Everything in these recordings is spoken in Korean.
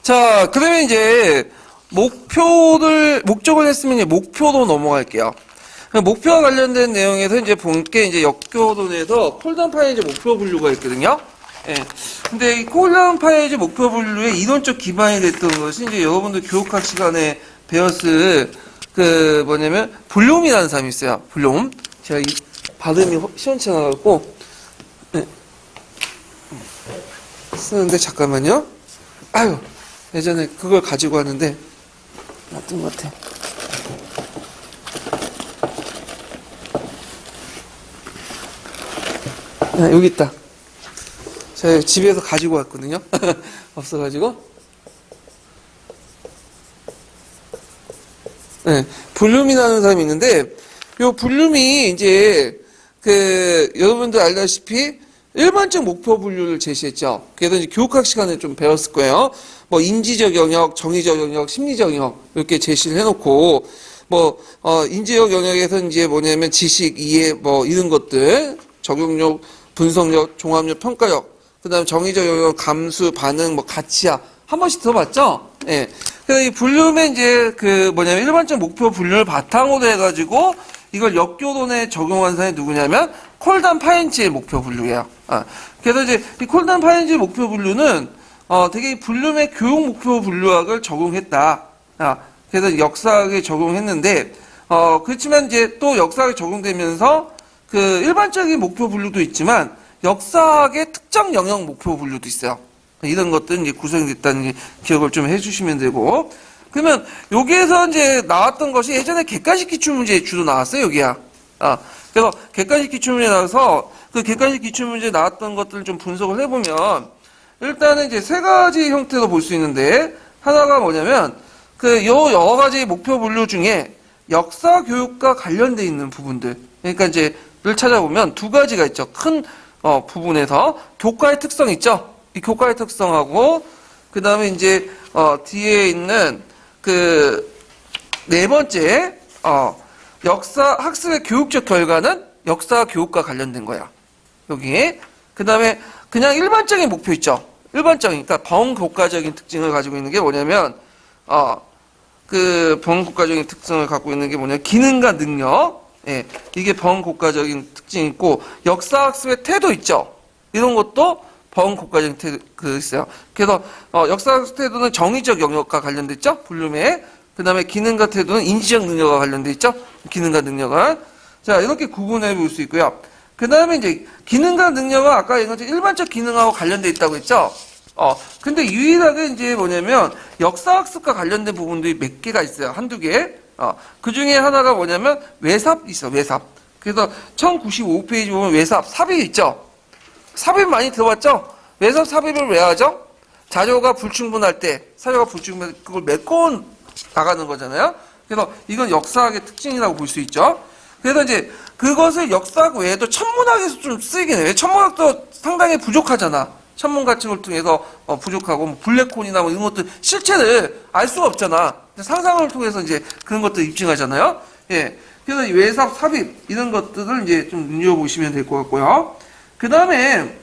자, 그러면 이제 목적을 했으면 이제 목표로 넘어갈게요. 목표와 관련된 내용에서 이제 본 게 이제 역교론에서 콜던 파이즈 목표 분류가 있거든요. 예. 근데 이 콜던 파이즈 목표 분류의 이론적 기반이 됐던 것이 이제 여러분들 교육학 시간에 배웠을 블룸이라는 사람이 있어요. 블룸. 제가 이 발음이 시원치 않아갖고, 예. 쓰는데 잠깐만요. 아유, 예전에 그걸 가지고 왔는데, 놔둔 것 같아. 아, 여기 있다. 제가 집에서 가지고 왔거든요. 없어가지고. 네, 블룸이라는 사람이 있는데, 요 블룸이 이제, 여러분들 알다시피, 일반적 목표 분류를 제시했죠. 그래서 이제 교육학 시간에 좀 배웠을 거예요. 뭐, 인지적 영역, 정의적 영역, 심리적 영역, 이렇게 제시를 해놓고, 인지적 영역에서 이제 뭐냐면 지식, 이해, 뭐, 이런 것들, 적용력, 분석력, 종합력, 평가력, 그 다음에 정의적 영역, 감수, 반응, 뭐, 가치야. 한 번씩 들어봤죠? 예. 그래서 이 분류면 이제 일반적 목표 분류를 바탕으로 해가지고 이걸 역교론에 적용한 사람이 누구냐면 콜단 파인츠의 목표 분류예요. 그래서 이제 이 콜단 파인츠 목표 분류는 되게 이 블룸의 교육 목표 분류학을 적용했다. 그래서 역사학에 적용했는데 그렇지만 이제 또 역사학에 적용되면서 일반적인 목표 분류도 있지만 역사학의 특정 영역 목표 분류도 있어요. 이런 것들은 이제 구성됐다는 기억을 좀 해주시면 되고. 그러면 여기에서 이제 나왔던 것이 예전에 객관식 기출문제 주로 나왔어요, 여기야. 그래서 객관식 기출문제 나와서 그 객관식 기출문제 나왔던 것들을 좀 분석을 해보면 일단은 이제 세 가지 형태로 볼 수 있는데 하나가 뭐냐면 여러 가지 목표 분류 중에 역사 교육과 관련돼 있는 부분들. 그러니까 이제를 찾아보면 두 가지가 있죠. 큰 부분에서 교과의 특성 있죠. 이 교과의 특성하고 그 다음에 이제 뒤에 있는 네 번째 역사 학습의 교육적 결과는 역사 교육과 관련된 거야. 여기에 그 다음에 그냥 일반적인 목표 있죠. 일반적인 그러니까 범교과적인 특징을 가지고 있는 게 뭐냐면 범교과적인 특성을 갖고 있는 게 뭐냐면 기능과 능력. 예, 이게 범국가적인 특징이 있고 역사학습의 태도 있죠. 이런 것도 범국가적인 태도 있어요. 그래서 역사학습 태도는 정의적 영역과 관련돼 있죠. 블룸에. 그다음에 기능과 태도는 인지적 능력과 관련돼 있죠. 기능과 능력은 자 이렇게 구분해 볼 수 있고요. 그다음에 이제 기능과 능력은 아까 얘기한 것처럼 일반적 기능하고 관련돼 있다고 했죠. 근데 유일하게 이제 뭐냐면 역사학습과 관련된 부분들이 몇 개가 있어요. 한두 개. 그 중에 하나가 뭐냐면 외삽이 있어, 외삽. 그래서 1095페이지 보면 외삽, 삽입 있죠? 삽입 많이 들어봤죠? 외삽 삽입을 왜 하죠? 자료가 불충분할 때, 사료가 불충분할 때 그걸 메꿔 나가는 거잖아요? 그래서 이건 역사학의 특징이라고 볼 수 있죠? 그래서 이제 그것을 역사학 외에도 천문학에서 좀 쓰이긴 해요. 천문학도 상당히 부족하잖아. 천문 같은 걸 통해서 부족하고 뭐 블랙홀이나 뭐 이런 것들 실체를 알 수가 없잖아. 상상을 통해서 이제 그런 것들 입증하잖아요. 예. 그래서 이 외삽, 삽입 이런 것들을 이제 좀 눈여보시면 될 것 같고요. 그 다음에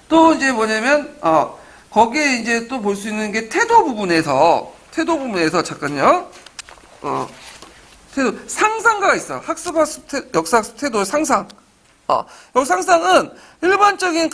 또 이제 뭐냐면 거기에 이제 또 볼 수 있는 게 태도 부분에서 잠깐요. 태도 상상가가 있어. 역사학습 태도의 상상. 여기 상상은 일반적인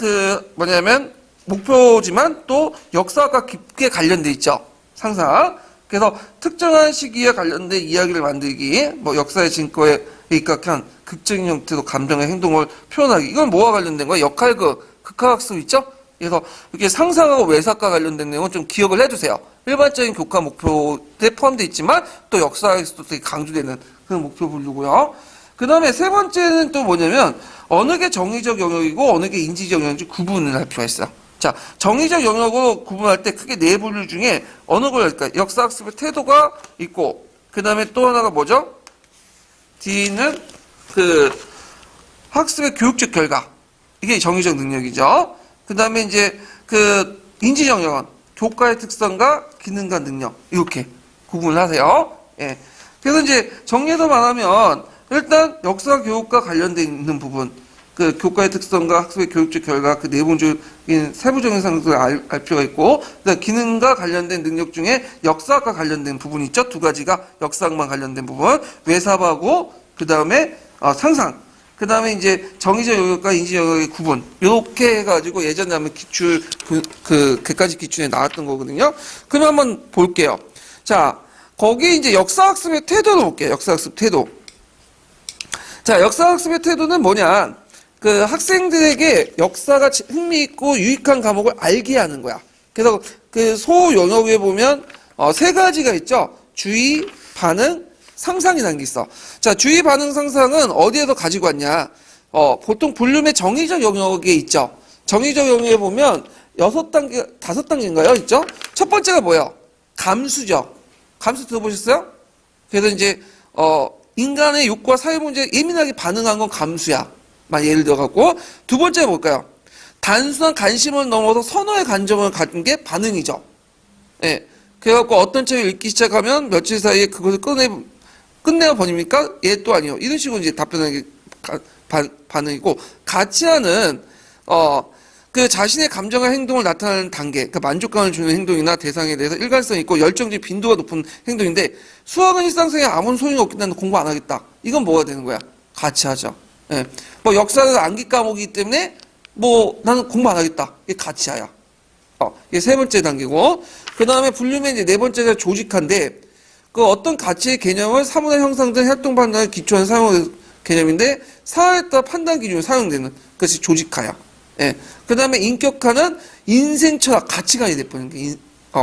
목표지만 또 역사학과 깊게 관련돼 있죠. 상상. 그래서 특정한 시기에 관련된 이야기를 만들기, 뭐 역사의 증거에 입각한 극적인 형태로 감정의 행동을 표현하기. 이건 뭐와 관련된 거야? 역할극, 극화학습 있죠? 그래서 이렇게 상상하고 외사과 관련된 내용은 좀 기억을 해두세요. 일반적인 교과 목표에 포함되어 있지만 또 역사에서도 되게 강조되는 그런 목표 분류고요. 그 다음에 세 번째는 또 뭐냐면 어느 게 정의적 영역이고 어느 게 인지적 영역인지 구분을 할 필요가 있어요. 자, 정의적 영역으로 구분할 때 크게 네 분류 중에 어느 걸 할까요? 역사학습의 태도가 있고 그 다음에 또 하나가 뭐죠? 뒤에 있는 학습의 교육적 결과 이게 정의적 능력이죠. 그 다음에 이제 인지적 영역 교과의 특성과 기능과 능력 이렇게 구분을 하세요. 예. 그래서 이제 정리해서 말하면 일단 역사 교육과 관련되어 있는 부분 그 교과의 특성과 학습의 교육적 결과 그 내부적인 세부적인 상황들을 알 필요가 있고, 그다음 기능과 관련된 능력 중에 역사학과 관련된 부분이 있죠. 두 가지가 역사학만 관련된 부분, 외사하고 그 다음에 상상, 그 다음에 이제 정의적 영역과 인지 영역의 구분, 이렇게 해가지고 예전에 하면 기출 그 객관식 기출에 나왔던 거거든요. 그럼 한번 볼게요. 자, 거기 이제 역사학습의 태도를 볼게요. 역사학습 태도. 자, 역사학습의 태도는 뭐냐? 그 학생들에게 역사가 흥미있고 유익한 과목을 알게 하는 거야. 그래서 그 소 영역에 보면 세 가지가 있죠. 주의, 반응, 상상이라는 게 있어. 자, 주의, 반응, 상상은 어디에서 가지고 왔냐? 보통 블룸의 정의적 영역에 있죠. 정의적 영역에 보면 6단계, 5단계인가요? 있죠? 첫 번째가 뭐예요? 감수죠. 감수 들어보셨어요? 그래서 이제 인간의 욕구와 사회 문제에 예민하게 반응한 건 감수야. 예를 들어갖고 두 번째 뭘까요? 단순한 관심을 넘어서 선호의 감정을 가진 게 반응이죠. 예. 그래갖고 어떤 책을 읽기 시작하면 며칠 사이에 그것을 끝내어 버립니까? 예, 또 아니요. 이런 식으로 이제 답변하는 게 반응이고, 가치화는 그 자신의 감정과 행동을 나타내는 단계, 그 만족감을 주는 행동이나 대상에 대해서 일관성 있고 열정적 빈도가 높은 행동인데, 수학은 일상생활에 아무런 소용이 없기 때문에 공부 안 하겠다. 이건 뭐가 되는 거야? 가치화죠. 예. 뭐 역사는 암기 과목이기 때문에 뭐 나는 공부 안 하겠다. 이게 가치화야. 이게 세 번째 단계고, 그 다음에 분류면 이제 네 번째가 조직화인데, 그 어떤 가치의 개념을 사문화 형성된 활동 판단에 기초한 사용 개념인데, 사회에 따라 판단 기준으로 사용되는 것이 조직화야. 예. 그 다음에 인격화는 인생 철학, 가치관이 돼버리는 게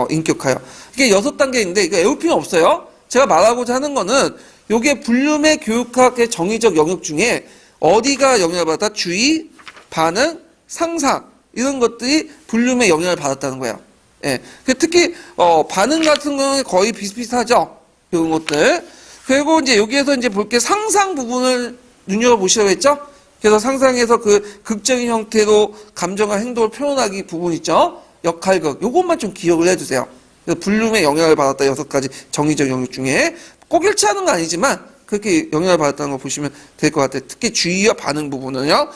인격화야. 이게 6단계인데, 이거 외울 필요 없어요. 제가 말하고자 하는 거는, 요게 블룸의 교육학의 정의적 영역 중에 어디가 영향을 받았다? 주의, 반응, 상상, 이런 것들이 블룸의 영향을 받았다는 거예요. 예. 특히, 반응 같은 거는 거의 비슷비슷하죠? 이런 것들. 그리고 이제 여기에서 이제 볼 게 상상 부분을 눈여겨보시라고 했죠? 그래서 상상에서 그 극적인 형태로 감정과 행동을 표현하기 부분 있죠? 역할극. 요것만 좀 기억을 해주세요. 그래서 블룸의 영향을 받았다 6가지 정의적 영역 중에 꼭 일치하는 건 아니지만 그렇게 영향을 받았다는 거 보시면 될 것 같아요. 특히 주의와 반응 부분은요.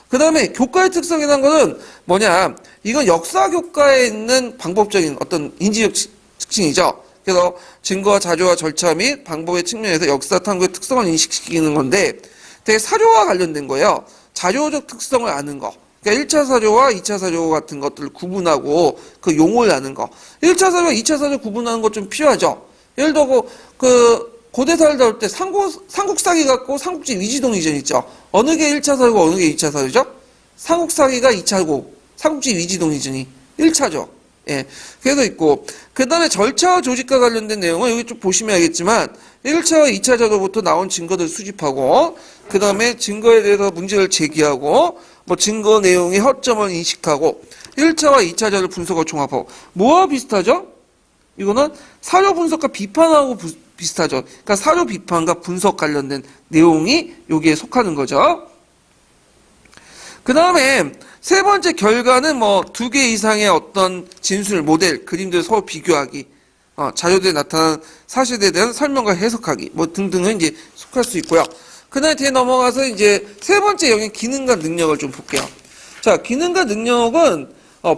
그 다음에 교과의 특성이라는 거는 뭐냐? 이건 역사 교과에 있는 방법적인 어떤 인지적 특징이죠. 그래서 증거와 자료와 절차 및 방법의 측면에서 역사 탐구의 특성을 인식시키는 건데 되게 사료와 관련된 거예요. 자료적 특성을 아는 거. 그러니까 1차 사료와 2차 사료 같은 것들을 구분하고 그 용어를 아는 거. 1차 사료와 2차 사료 구분하는 거 좀 필요하죠. 예를 들어 그 고대사를 다룰 때 삼국사기 갖고 삼국지 위지동 이전 있죠. 어느 게 1차 사료고 어느 게 2차 사료죠? 삼국사기가 2차고 삼국지 위지동 이전이 1차죠. 예. 그래서 있고, 그 다음에 절차와 조직과 관련된 내용은 여기 좀 보시면 알겠지만, 1차와 2차 자료부터 나온 증거들을 수집하고, 그 다음에 증거에 대해서 문제를 제기하고, 뭐 증거 내용의 허점을 인식하고, 1차와 2차 자료 분석을 종합하고, 뭐와 비슷하죠? 이거는 사료 분석과 비판하고 비슷하죠. 그러니까 사료 비판과 분석 관련된 내용이 여기에 속하는 거죠. 그 다음에 세 번째 결과는 뭐 2개 이상의 어떤 진술, 모델, 그림들 서로 비교하기, 자료들에 나타난 사실에 대한 설명과 해석하기, 뭐 등등은 이제 속할 수 있고요. 그 다음에 뒤에 넘어가서 이제 세 번째 영역 기능과 능력을 좀 볼게요. 자, 기능과 능력은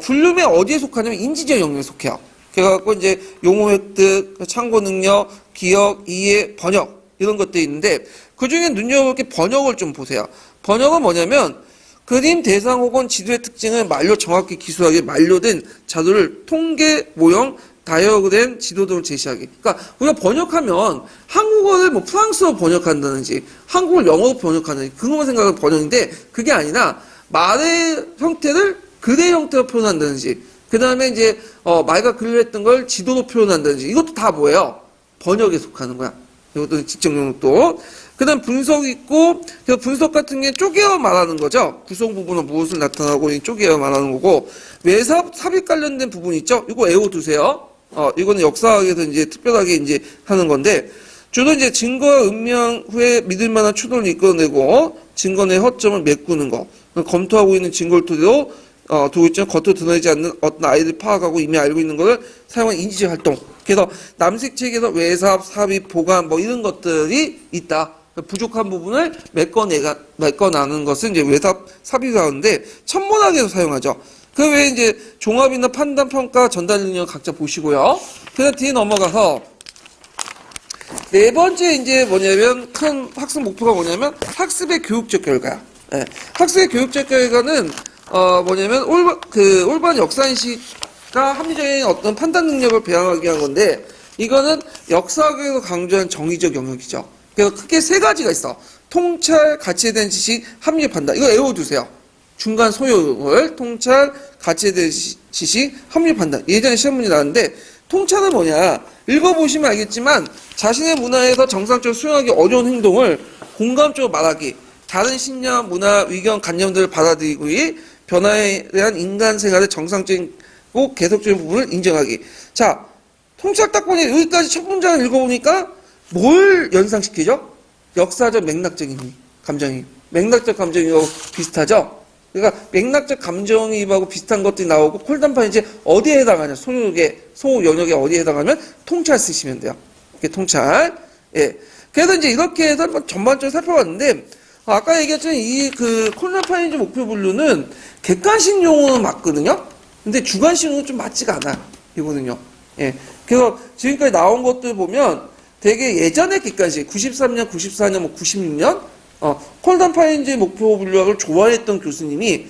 블룸에 어디에 속하냐면 인지적 영역에 속해요. 그래갖고 이제 용어 획득, 참고 능력, 기억, 이해, 번역 이런 것들이 있는데 그 중에 눈여볼 게 번역을 좀 보세요. 번역은 뭐냐면 그림 대상 혹은 지도의 특징을 말로 정확히 기술하게 만료된 자료를 통계, 모형, 다이어그램, 지도등을 제시하기. 그러니까 우리가 번역하면 한국어를 뭐 프랑스어로 번역한다든지 한국어를 영어로 번역하는 그것만 생각하는 번역인데 그게 아니라 말의 형태를 글의 형태로 표현한다든지 그 다음에 이제 말과 글을 했던 걸 지도로 표현한다든지 이것도 다 뭐예요? 번역에 속하는 거야. 이것도 지적 영역도. 그 다음 분석이 있고, 분석 같은 게 쪼개어 말하는 거죠. 구성 부분은 무엇을 나타나고 쪼개어 말하는 거고, 외삽, 삽입 관련된 부분 있죠? 이거 외워두세요. 이거는 역사학에서 이제 특별하게 이제 하는 건데, 주로 이제 증거와 음명 후에 믿을 만한 추론을 이끌어내고, 증거 내 허점을 메꾸는 거. 검토하고 있는 증거를 토대로, 두고 있지만 겉으로 드러내지 않는 어떤 아이를 파악하고 이미 알고 있는 것을 사용한 인지적 활동. 그래서 남색 책에서 외삽, 삽입, 보관 뭐 이런 것들이 있다. 부족한 부분을 메꿔나는 것은 이제 외삽 삽입하는데 천문학에서 사용하죠. 그 외에 이제 종합이나 판단, 평가, 전달 능력 각자 보시고요. 그다음 뒤에 넘어가서 네 번째 이제 뭐냐면 큰 학습 목표가 뭐냐면 학습의 교육적 결과야. 예. 학습의 교육적 결과는 뭐냐면 올바른 역사인식과 합리적인 어떤 판단 능력을 배양하기 위한 건데 이거는 역사학에서 강조한 정의적 영역이죠. 그래서 크게 세 가지가 있어. 통찰, 가치에 대한 지식, 합리 판단. 이거 외워두세요. 중간 소요를 통찰, 가치에 대한 지식, 합리 판단. 예전에 시험 문제 나왔는데 통찰은 뭐냐? 읽어보시면 알겠지만 자신의 문화에서 정상적으로 수용하기 어려운 행동을 공감적으로 말하기, 다른 신념, 문화, 의견, 관념들을 받아들이기, 변화에 대한 인간 생활의 정상적이고 계속적인 부분을 인정하기. 자, 통찰 딱 보니 여기까지 첫 문장을 읽어보니까 뭘 연상시키죠? 역사적 맥락적인 감정이입. 맥락적 감정이하고 비슷하죠? 그러니까 맥락적 감정이입하고 비슷한 것들이 나오고 콜단판이 이제 어디에 해당하냐? 소영역에 어디에 해당하면 통찰 쓰시면 돼요. 이게 통찰. 예. 그래서 이제 이렇게 해서 전반적으로 살펴봤는데 아까 얘기했던 이 콜단판인지 목표 분류는 객관식 용어는 맞거든요. 근데 주관식 용어는 좀 맞지가 않아. 이거는요. 예. 그래서 지금까지 나온 것들 보면 되게 예전의 객관식 93년, 94년, 뭐 96년 콜단파인지 목표 분류학을 좋아했던 교수님이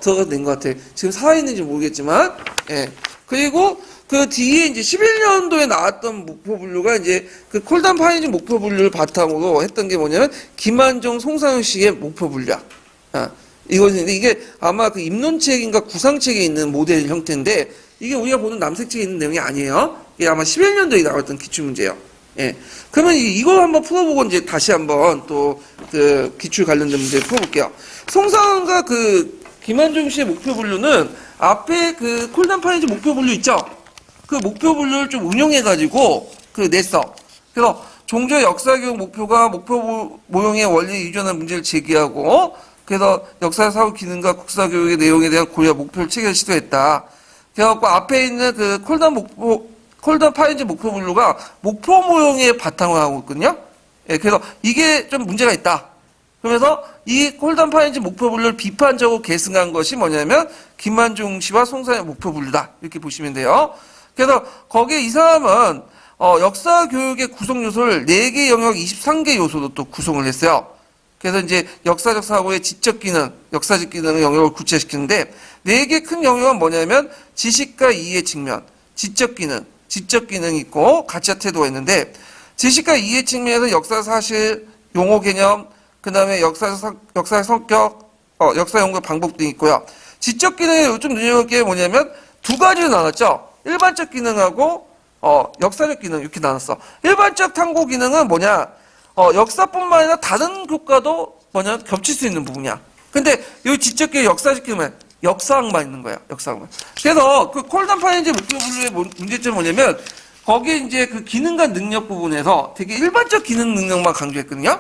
들어가된 것 같아요. 지금 살아있는지 모르겠지만 예. 그리고 그 뒤에 이제 11년도에 나왔던 목표 분류가 이제 그 콜단파인지 목표 분류를 바탕으로 했던 게 뭐냐면 김한종, 송상식의 목표 분류학. 이거는 이게 아마 그 입론책인가 구상책에 있는 모델 형태인데 이게 우리가 보는 남색책에 있는 내용이 아니에요. 이게 아마 11년도에 나왔던 기출문제예요. 예. 그러면 이걸 한번 풀어보고 이제 다시 한번 또 그 기출 관련된 문제 풀어볼게요. 송상과 그 김한종 씨의 목표 분류는 앞에 그 콜단파인지 목표 분류 있죠? 그 목표 분류를 좀 운용해가지고 냈어. 그래서 종조의 역사교육 목표가 목표 모형의 원리에 유전한 문제를 제기하고 그래서 역사 사후 기능과 국사교육의 내용에 대한 고려 목표를 체결 시도했다. 그래갖고 앞에 있는 그 콜단 파인지 목표 분류가 목표 모형에 바탕을 하고 있거든요. 예, 그래서 이게 좀 문제가 있다. 그래서 이 콜단 파인지 목표 분류를 비판적으로 계승한 것이 뭐냐면 김만중 씨와 송상의 목표 분류다. 이렇게 보시면 돼요. 그래서 거기에 이 사람은 역사 교육의 구성 요소를 4개 영역 23개 요소로 또 구성을 했어요. 그래서 이제 역사적 사고의 지적 기능, 역사적 기능의 영역을 구체시키는데 4개 큰 영역은 뭐냐면 지식과 이해 측면, 지적 기능이 있고 가치와 태도가 있는데 지식과 이해 측면에서 역사 사실, 용어 개념, 그 다음에 역사의 성격, 역사 연구 방법 등이 있고요. 지적 기능에 요즘 눈여볼 게 뭐냐면 두 가지로 나눴죠. 일반적 기능하고 역사적 기능 이렇게 나눴어. 일반적 탐구 기능은 뭐냐? 역사뿐만 아니라 다른 교과도 뭐냐 겹칠 수 있는 부분이야. 근데 이 지적 기능, 역사적 기능은 역사학만 있는 거야. 역사학만. 그래서 그 콜단파인지 목표 분류의 문제점이 뭐냐면 거기에 이제 그 기능과 능력 부분에서 되게 일반적 기능 능력만 강조했거든요.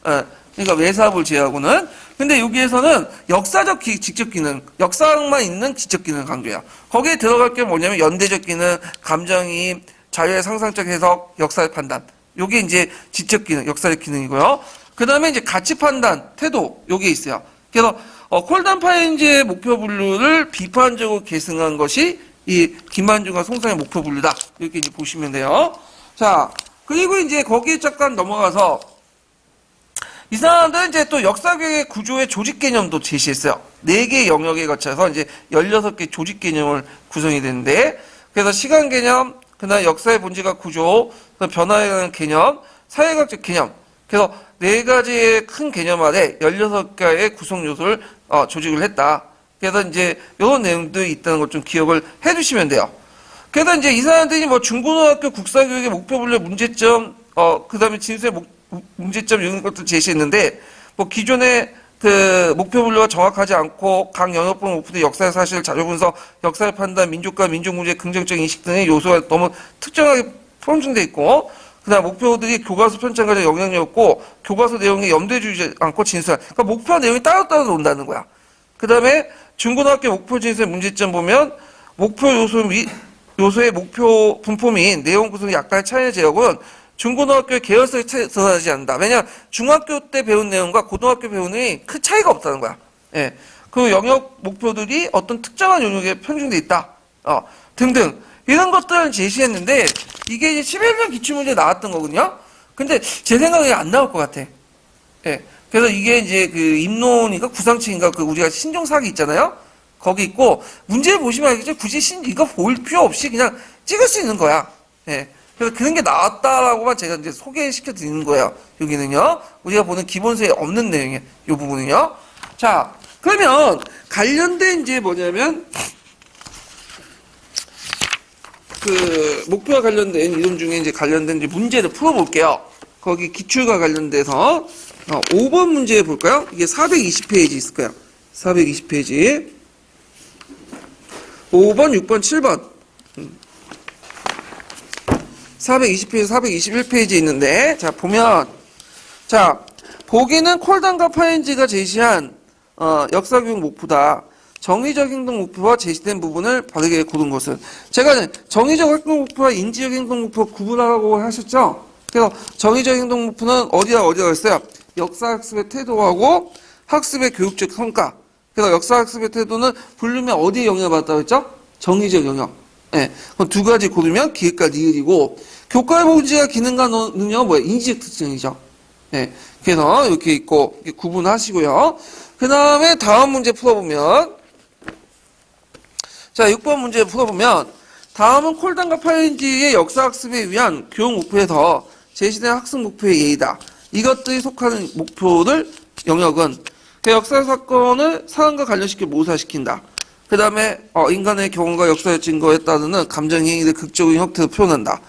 그러니까 외사업을 제외하고는. 근데 여기에서는 역사적 직접 기능, 역사학만 있는 지적 기능 강조야. 거기에 들어갈 게 뭐냐면 연대적 기능, 감정이입, 자유의 상상적 해석, 역사의 판단. 요게 이제 지적 기능, 역사적 기능이고요. 그 다음에 이제 가치 판단, 태도, 요게 있어요. 그래서 콜단파인지의 목표 분류를 비판적으로 계승한 것이 이 김만중과 송상의 목표 분류다. 이렇게 이제 보시면 돼요. 자, 그리고 이제 거기에 잠깐 넘어가서 이 사람들은 이제 또 역사교육의 구조의 조직 개념도 제시했어요. 4개 영역에 거쳐서 이제 16개 조직 개념을 구성이 되는데 그래서 시간 개념, 그다음 역사의 본질과 구조, 변화에 대한 개념, 사회학적 개념. 그래서 4가지의 큰 개념 아래 16개의 구성 요소를 조직을 했다. 그래서 이제 이런 내용들이 있다는 걸 좀 기억을 해두시면 돼요. 그래서 이제 이 사람들이 뭐 중고등학교 국사교육의 목표 분류 문제점, 그 다음에 진수의 문제점 이런 것도 제시했는데 뭐 기존의 그 목표 분류가 정확하지 않고 각 영역별 목표의 역사의 사실, 자료 분석, 역사의 판단, 민족과 민족 문제의 긍정적 인식 등의 요소가 너무 특정하게 편중돼 있고, 그다음 목표들이 교과서 편찬과의 영향이었고 교과서 내용에 염두에 주지 않고 진술. 그러니까 목표 내용이 따로따로 논다는 거야. 그다음에 중고등학교 목표 진술의 문제점 보면 목표 요소의 목표 분포 및 내용 구성이 약간의 차이를 제외하고는 중고등학교의 계열성이 드러나지 않는다. 왜냐 중학교 때 배운 내용과 고등학교 배운 내용이 큰 차이가 없다는 거야. 예. 그 영역 목표들이 어떤 특정한 영역에 편중돼 있다. 등등 이런 것들을 제시했는데 이게 이제 11년 기출문제에 나왔던 거거든요. 근데 제 생각에 안 나올 것 같아. 예. 그래서 이게 이제 그 입론인가 구상책인가 그 우리가 신종사기 있잖아요. 거기 있고 문제를 보시면 알겠죠. 굳이 이거 볼 필요 없이 그냥 찍을 수 있는 거야. 예. 그래서 그런 게 나왔다라고만 제가 이제 소개시켜 드리는 거예요. 여기는요. 우리가 보는 기본서에 없는 내용이에요. 이 부분은요. 자, 그러면 관련된 이제 뭐냐면 그 목표와 관련된 이론 중에 이제 관련된 이제 문제를 풀어볼게요. 거기 기출과 관련돼서 5번 문제 볼까요? 이게 420페이지 있을 거예요. 420페이지. 5번, 6번, 7번. 420페이지, 421페이지 있는데, 자, 보면, 자, 보기는 콜단과 파인지가 제시한, 역사교육 목표다. 정의적 행동 목표와 제시된 부분을 바르게 고른 것은. 제가 정의적 행동 목표와 인지적 행동 목표 구분하라고 하셨죠? 그래서 정의적 행동 목표는 어디다 했어요? 역사학습의 태도하고 학습의 교육적 성과. 그래서 역사학습의 태도는 분류면 어디에 영향을 받았다고 했죠? 정의적 영역. 예. 그럼 두 가지 고르면 기획과 리을이고, 교과의 문제가 기능과 능력은 뭐예요? 인지적 특징이죠. 예. 그래서 이렇게 있고, 이렇게 구분하시고요. 그 다음에 다음 문제 풀어보면, 자, 6번 문제 풀어보면, 다음은 콜단과 파인지의 역사학습에 위한 교육 목표에서 제시된 학습 목표의 예의다. 이것들이 속하는 목표를, 영역은, 그 역사 사건을 사안과 관련시켜 모사시킨다. 그 다음에 인간의 경험과 역사의 증거에 따르는 감정 행위를 극적인 형태로 표현한다.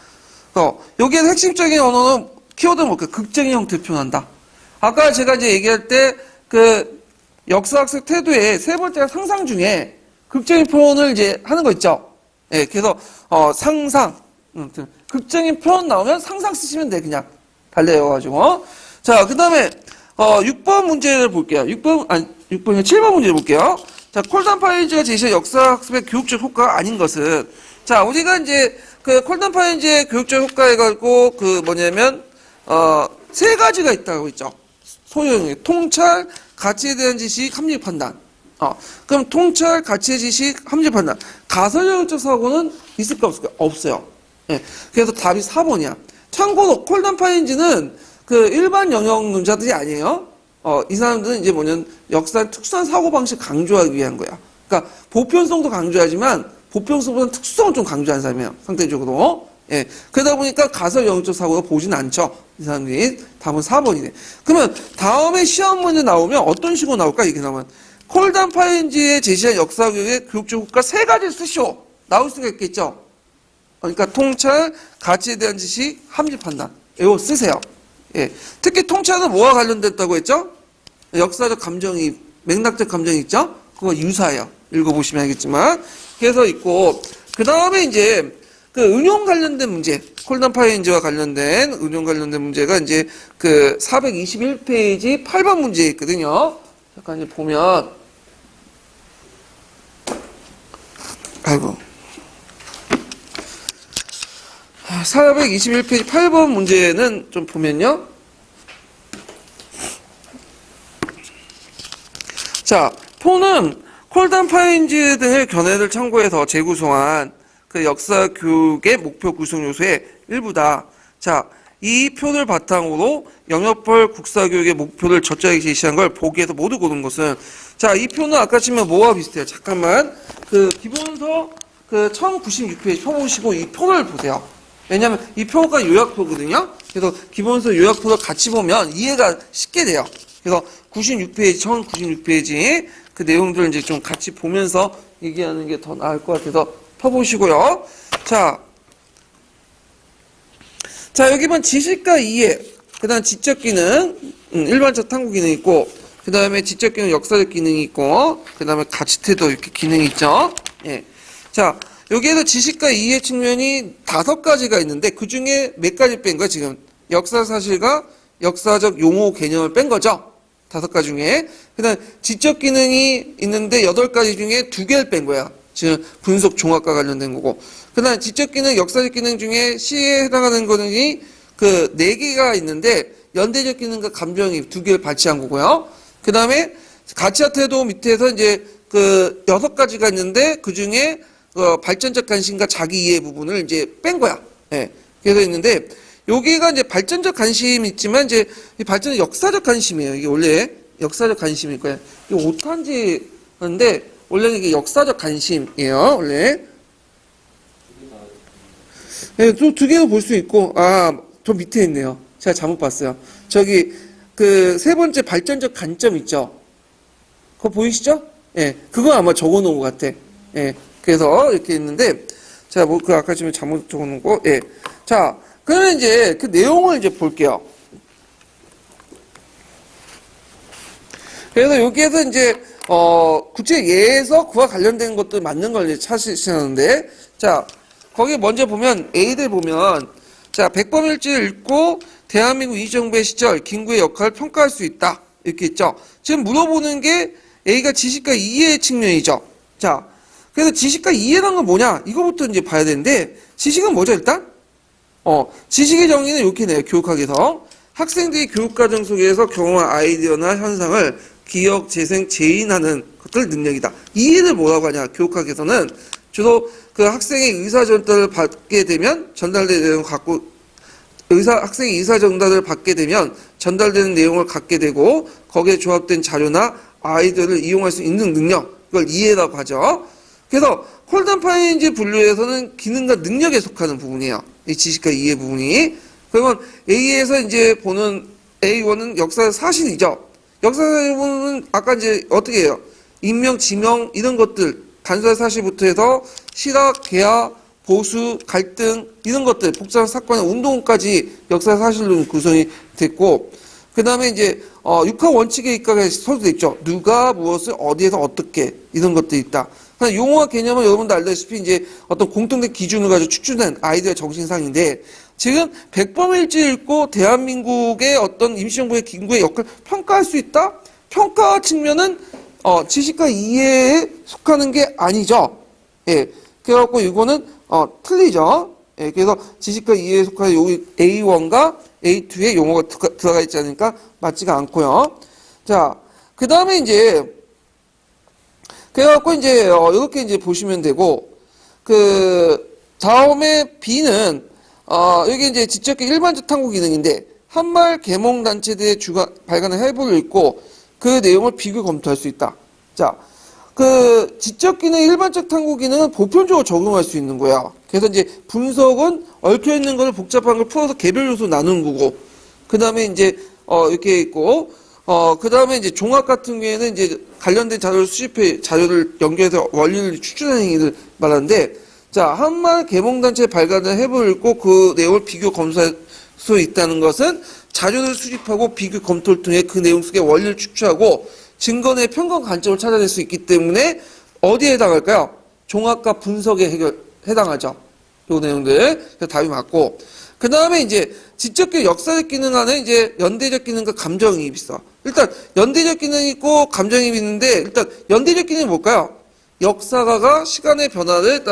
여기에서 핵심적인 언어는 키워드는 뭘까요? 극적인 형태로 표현한다. 아까 제가 이제 얘기할 때 그 역사학습 태도의 세 번째가 상상 중에 극적인 표현을 이제 하는 거 있죠. 예, 그래서 상상, 극적인 표현 나오면 상상 쓰시면 돼. 그냥 달래여가지고. 자, 그 다음에 6번 문제를 볼게요. 7번 문제를 볼게요. 자, 콜단 파인지가 제시한 역사학습의 교육적 효과가 아닌 것은, 자, 우리가 이제 그 콜단 파인지의 교육적 효과 해가지고 그 뭐냐면 세 가지가 있다고 했죠. 소유형이 통찰, 가치에 대한 지식, 합리 판단. 그럼 통찰, 가치의 지식, 합리 판단. 가설형적 사고는 있을까 없을까? 없어요. 예. 그래서 답이 4번이야. 참고로 콜단 파인지는 그 일반 영역론자들이 아니에요. 이 사람들은 이제 뭐냐면 역사의 특수한 사고방식 강조하기 위한 거야. 그러니까 보편성도 강조하지만 보편성보다는 특수성을 좀 강조하는 사람이에요. 상대적으로. 예. 그러다 보니까 가설 영역적 사고가 보진 않죠. 이 사람들이. 답은 4번이네. 그러면 다음에 시험 문제 나오면 어떤 식으로 나올까? 이게 나오면 콜단 파인지에 제시한 역사교육의 교육적 효과 세 가지를 쓰시오. 나올 수가 있겠죠. 그러니까 통찰, 가치에 대한 지식, 합리 판단. 이거 쓰세요. 예. 특히 통찰은 뭐와 관련됐다고 했죠? 역사적 감정이, 맥락적 감정이 있죠? 그거 유사해요. 읽어보시면 알겠지만. 그래서 있고, 그 다음에 이제, 그 응용 관련된 문제, 콜단 파인지와 관련된, 응용 관련된 문제가 이제 그 421페이지 8번 문제에 있거든요. 잠깐 이제 보면, 아이고. 421페이지 8번 문제는 좀 보면요. 자, 포는 콜단 파인지 등의 견해를 참고해서 재구성한 그 역사 교육의 목표 구성 요소의 일부다. 자, 이 표를 바탕으로 영역별 국사교육의 목표를 적절하게 제시한 걸 보기에서 모두 고른 것은, 자, 이 표는 아까 치면 뭐와 비슷해요? 잠깐만. 그 기본서 그 1096페이지 표 보시고 이 표를 보세요. 왜냐면 이 표가 요약표거든요. 그래서 기본서 요약표를 같이 보면 이해가 쉽게 돼요. 그래서 96페이지, 1096페이지 그 내용들을 이제 좀 같이 보면서 얘기하는 게 더 나을 것 같아서 펴보시고요. 자, 여기 보면 지식과 이해, 그 다음 지적 기능, 일반적 탐구 기능이 있고, 그 다음에 지적 기능, 역사적 기능이 있고, 그 다음에 가치 태도 이렇게 기능이 있죠. 예. 자, 여기에서 지식과 이해 측면이 5가지가 있는데 그 중에 몇 가지 뺀 거야 지금? 역사 사실과 역사적 용어 개념을 뺀 거죠. 5가지 중에. 그 다음 지적 기능이 있는데 8가지 중에 2개를 뺀 거야. 지금 분석 종합과 관련된 거고. 그 다음 지적 기능, 역사적 기능 중에 시에 해당하는 거는 그 네 개가 있는데 연대적 기능과 감정이입 두 개를 발치한 거고요. 그 다음에 가치와 태도 밑에서 이제 그 6가지가 있는데 그 중에 발전적 관심과 자기 이해 부분을 이제 뺀 거야. 예. 그래서 있는데 여기가 이제 발전적 관심이 있지만 이제 이 발전의 역사적 관심이에요. 이게 원래 역사적 관심일 거예요. 이게 오탄지 하는데 원래는 이게 역사적 관심이에요. 원래. 네, 또 두 개도 볼 수 있고, 저 밑에 있네요. 제가 잘못 봤어요. 저기, 그, 세 번째 발전적 관점 있죠? 그거 보이시죠? 예, 그거 아마 적어 놓은 것 같아. 예, 그래서 이렇게 있는데, 자, 뭐, 그 아까 지금 잘못 적어 놓은 거, 예. 자, 그러면 이제 그 내용을 이제 볼게요. 그래서 여기에서 이제, 구체 예에서 그와 관련된 것도 맞는 걸 이제 찾으시는데, 자, 거기 먼저 보면, A들 보면, 자, 백범일지를 읽고, 대한민국 이정부의 시절, 김구의 역할을 평가할 수 있다. 이렇게 있죠. 지금 물어보는 게 A가 지식과 이해의 측면이죠. 자, 그래서 지식과 이해라는 건 뭐냐? 이거부터 이제 봐야 되는데, 지식은 뭐죠, 일단? 지식의 정의는 이렇게 내요, 교육학에서. 학생들이 교육과정 속에서 경험한 아이디어나 현상을 기억, 재생, 재인하는 것들 능력이다. 이해를 뭐라고 하냐, 교육학에서는. 주로 그 학생의 의사 전달을 받게 되면 전달되는 내용을 갖고 학생이 의사 전달을 받게 되면 전달되는 내용을 갖게 되고 거기에 조합된 자료나 아이디어를 이용할 수 있는 능력, 그걸 이해라고 하죠. 그래서 콜단파인지 분류에서는 기능과 능력에 속하는 부분이에요. 이 지식과 이해 부분이. 그러면 A에서 이제 보는 A1은 역사 사실이죠. 역사 사실은 아까 이제 어떻게 해요? 인명, 지명 이런 것들 단순한 사실부터 해서 실학, 개화, 보수, 갈등 이런 것들 복잡한 사건의 운동까지 역사 사실로 구성이 됐고 그 다음에 이제 육하 원칙에 입각해 서술돼 있죠. 누가 무엇을 어디에서 어떻게 이런 것들이 있다. 용어와 개념은 여러분도 알다시피 이제 어떤 공통된 기준을 가지고 추출된 아이디어 정신상인데 지금 백범일지 읽고 대한민국의 어떤 임시정부의 김구의 역할을 평가할 수 있다? 평가 측면은 지식과 이해에 속하는 게 아니죠. 예. 그래갖고 이거는 틀리죠. 예. 그래서 지식과 이해에 속하는 여기 A1과 A2에 용어가 들어가 있지 않으니까 맞지가 않고요. 자, 그 다음에 이제 그래갖고 이제 이렇게 이제 보시면 되고 그 다음에 B는 여기 이제 지적기 일반적 탐구 기능인데 한말 계몽 단체들의 발간한 해부를 읽고 그 내용을 비교 검토할 수 있다. 자, 그 지적 기능 일반적 탐구 기능은 보편적으로 적용할 수 있는 거야. 그래서 이제 분석은 얽혀 있는 거를 복잡한 걸 풀어서 개별 요소 나누는 거고, 그 다음에 이제 이렇게 있고, 그 다음에 이제 종합 같은 경우에는 이제 관련된 자료를 수집해 자료를 연결해서 원리를 추출하는 행위를 말하는데, 자, 한말 계몽단체 발간한 해부를 읽고 그 내용을 비교 검사할 수 있다는 것은 자료를 수집하고 비교 검토를 통해 그 내용 속의 원리를 추출하고 증거 내 편견 관점을 찾아낼 수 있기 때문에 어디에 해당할까요? 종합과 분석에 해당하죠. 요 내용들. 그래서 답이 맞고. 그 다음에 이제 지적적 역사적 기능 안에 이제 연대적 기능과 감정이입이 있어. 일단 연대적 기능이 있고 감정이입이 있는데 일단 연대적 기능이 뭘까요? 역사가가 시간의 변화를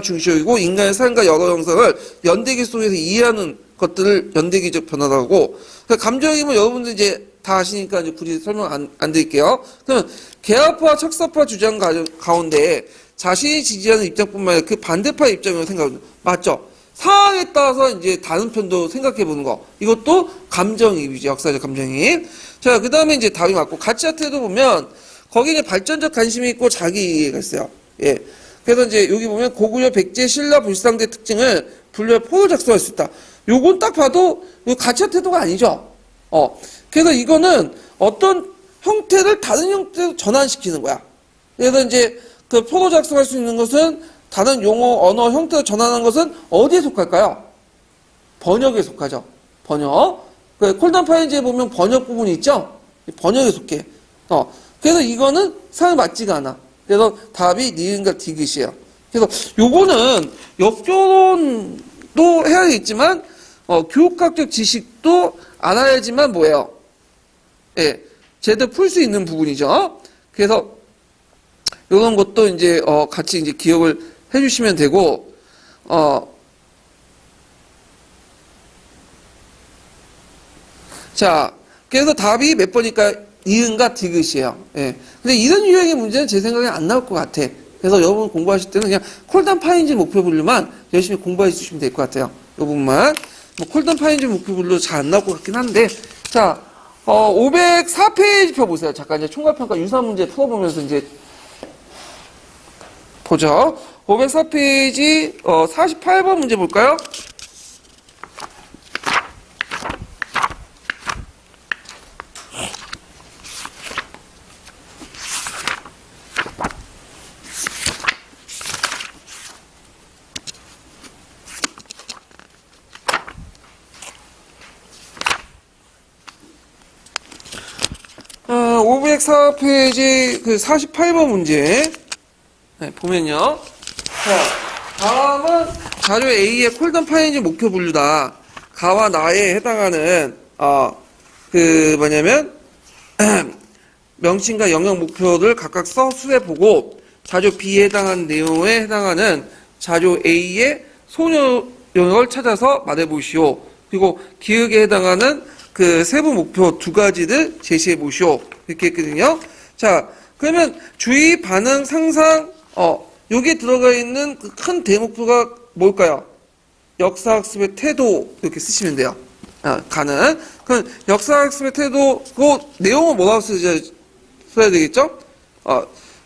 중시하고 인간의 삶과 여러 형상을 연대기 속에서 이해하는 것들을 연대기적 변화라고. 그러니까 감정이입은 여러분들 이제 다 아시니까 이제 굳이 설명 안 드릴게요. 그러면 개화파, 척사파 주장 가운데 자신이 지지하는 입장뿐만 아니라 그 반대파 입장으로 생각합니다. 맞죠? 상황에 따라서 이제 다른 편도 생각해 보는 거. 이것도 감정이입이죠. 역사적 감정이입. 자, 그 다음에 이제 답이 맞고 가치와 태도 보면 거기에 이제 발전적 관심이 있고 자기 이해가 있어요. 예. 그래서 이제 여기 보면 고구려, 백제, 신라, 불상대 특징을 분류해 포를 작성할 수 있다. 요건 딱 봐도 가치와 태도가 아니죠. 그래서 이거는 어떤 형태를 다른 형태로 전환시키는 거야. 그래서 이제 그 포로 작성할 수 있는 것은 다른 용어, 언어, 형태로 전환하는 것은 어디에 속할까요? 번역에 속하죠. 번역. 그 콜단파인지에 보면 번역 부분이 있죠? 번역에 속해. 그래서 이거는 상이 맞지가 않아. 그래서 답이 니은과 디귿이에요. 그래서 요거는 역결혼도 해야 되겠지만, 교육학적 지식도 알아야지만 뭐예요? 예, 제대로 풀 수 있는 부분이죠. 그래서 이런 것도 이제 같이 이제 기억을 해주시면 되고 자, 그래서 답이 몇 번일까? 이응과 디귿이에요. 예. 근데 이런 유형의 문제는 제 생각에 안 나올 것 같아. 그래서 여러분 공부하실 때는 그냥 콜단 파인즈 목표 분류만 열심히 공부해 주시면 될 것 같아요. 이 부분만. 뭐 콜단 파인즈 목표 분류 잘 안 나올 것 같긴 한데, 자, 504페이지 펴 보세요. 잠깐 이제 총괄평가 유사 문제 풀어보면서 이제 보죠. 504페이지 48번 문제 볼까요? 어, 504페이지 그 48번 문제 네, 보면요. 자, 다음은 자료 A의 콜던 파인즈 목표 분류다. 가와 나에 해당하는 그 뭐냐면 명칭과 영역 목표를 각각 서술해 보고 자료 B에 해당하는 내용에 해당하는 자료 A의 소요 영역을 찾아서 말해 보시오. 그리고 기억에 해당하는 그 세부 목표 두 가지를 제시해 보시오. 이렇게 했거든요. 자, 그러면 주의, 반응, 상상, 여기에 들어가 있는 그 큰 대목표가 뭘까요? 역사학습의 태도, 이렇게 쓰시면 돼요. 가는. 그럼 역사학습의 태도, 그 내용은 뭐라고 써야 되겠죠?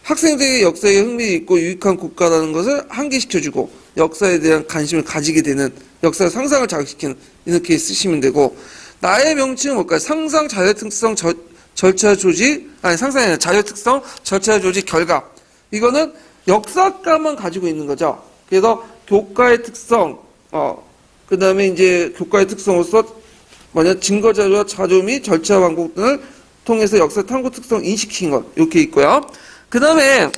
학생들에게 역사에 흥미 있고 유익한 국가라는 것을 항기시켜주고, 역사에 대한 관심을 가지게 되는, 역사의 상상을 자극시키는, 이렇게 쓰시면 되고, 나의 명칭은 뭘까요? 상상, 자료 특성, 절차 조직, 아니 상상이 아니라 자료 특성, 절차 조직, 결과. 이거는 역사과만 가지고 있는 거죠. 그래서 교과의 특성, 그 다음에 이제 교과의 특성으로서 증거 자료와 자료 및 절차 방법 등을 통해서 역사 탐구 특성 인식시킨 것. 이렇게 있고요. 그 다음에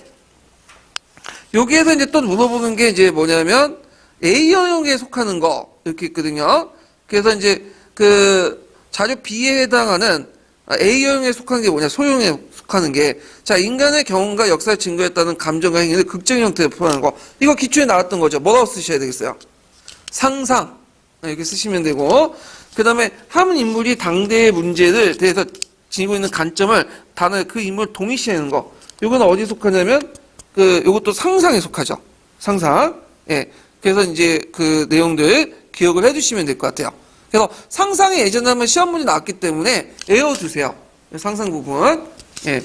여기에서 이제 또 물어보는 게 이제 뭐냐면 A 영역에 속하는 거. 이렇게 있거든요. 그래서 이제 그 자료 B에 해당하는 A형에 속하는 게 뭐냐, 소형에 속하는 게, 자, 인간의 경험과 역사의 증거에 따른 감정과 행위를 극적 형태로 표현하는 거. 이거 기초에 나왔던 거죠. 뭐라고 쓰셔야 되겠어요? 상상. 이렇게 쓰시면 되고, 그 다음에 한 인물이 당대의 문제를 대해서 지니고 있는 관점을 단어에 그 인물을 동일시하는 거. 이건 어디에 속하냐면, 요것도 상상에 속하죠. 상상. 예. 그래서 이제 그 내용들 기억을 해주시면 될 것 같아요. 그래서 상상에 예전에 한번 시험 문제 나왔기 때문에 외워두세요. 상상 부분. 예.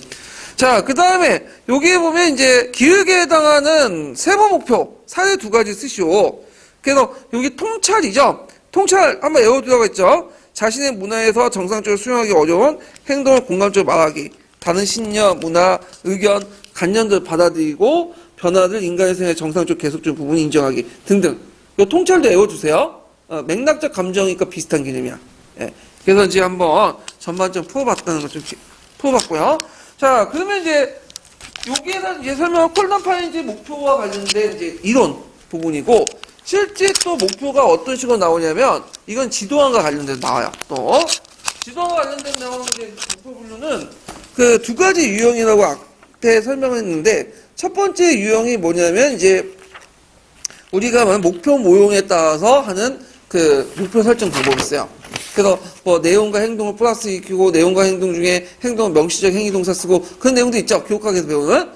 자, 그 다음에 여기에 보면 이제 기획에 해당하는 세부 목표 사례 두 가지 쓰시오. 그래서 여기 통찰이죠. 통찰 한번 외워두라고 했죠. 자신의 문화에서 정상적으로 수용하기 어려운 행동을 공감적으로 말하기. 다른 신념, 문화, 의견, 관념들을 받아들이고 변화를 인간의 생활에 정상적으로 계속적인 부분을 인정하기 등등. 이 통찰도 외워두세요. 맥락적 감정이니까 비슷한 개념이야. 예. 그래서 이제 한번 전반적으로 풀어봤다는 거 좀 풀어봤고요. 자, 그러면 이제 여기에서 이제 설명한 콜던 파인즈 목표와 관련된 이제 이론 부분이고, 실제 또 목표가 어떤 식으로 나오냐면, 이건 지도안과 관련돼서 나와요. 또 지도안과 관련된 나오는 이제 목표 분류는 그 두 가지 유형이라고 앞에 설명했는데, 첫 번째 유형이 뭐냐면 이제 우리가 목표 모형에 따라서 하는 그 목표 설정 방법이 있어요. 그래서 뭐 내용과 행동을 플러스 익히고 내용과 행동 중에 행동은 명시적 행위동사 쓰고 그런 내용도 있죠. 교육학에서 배우는.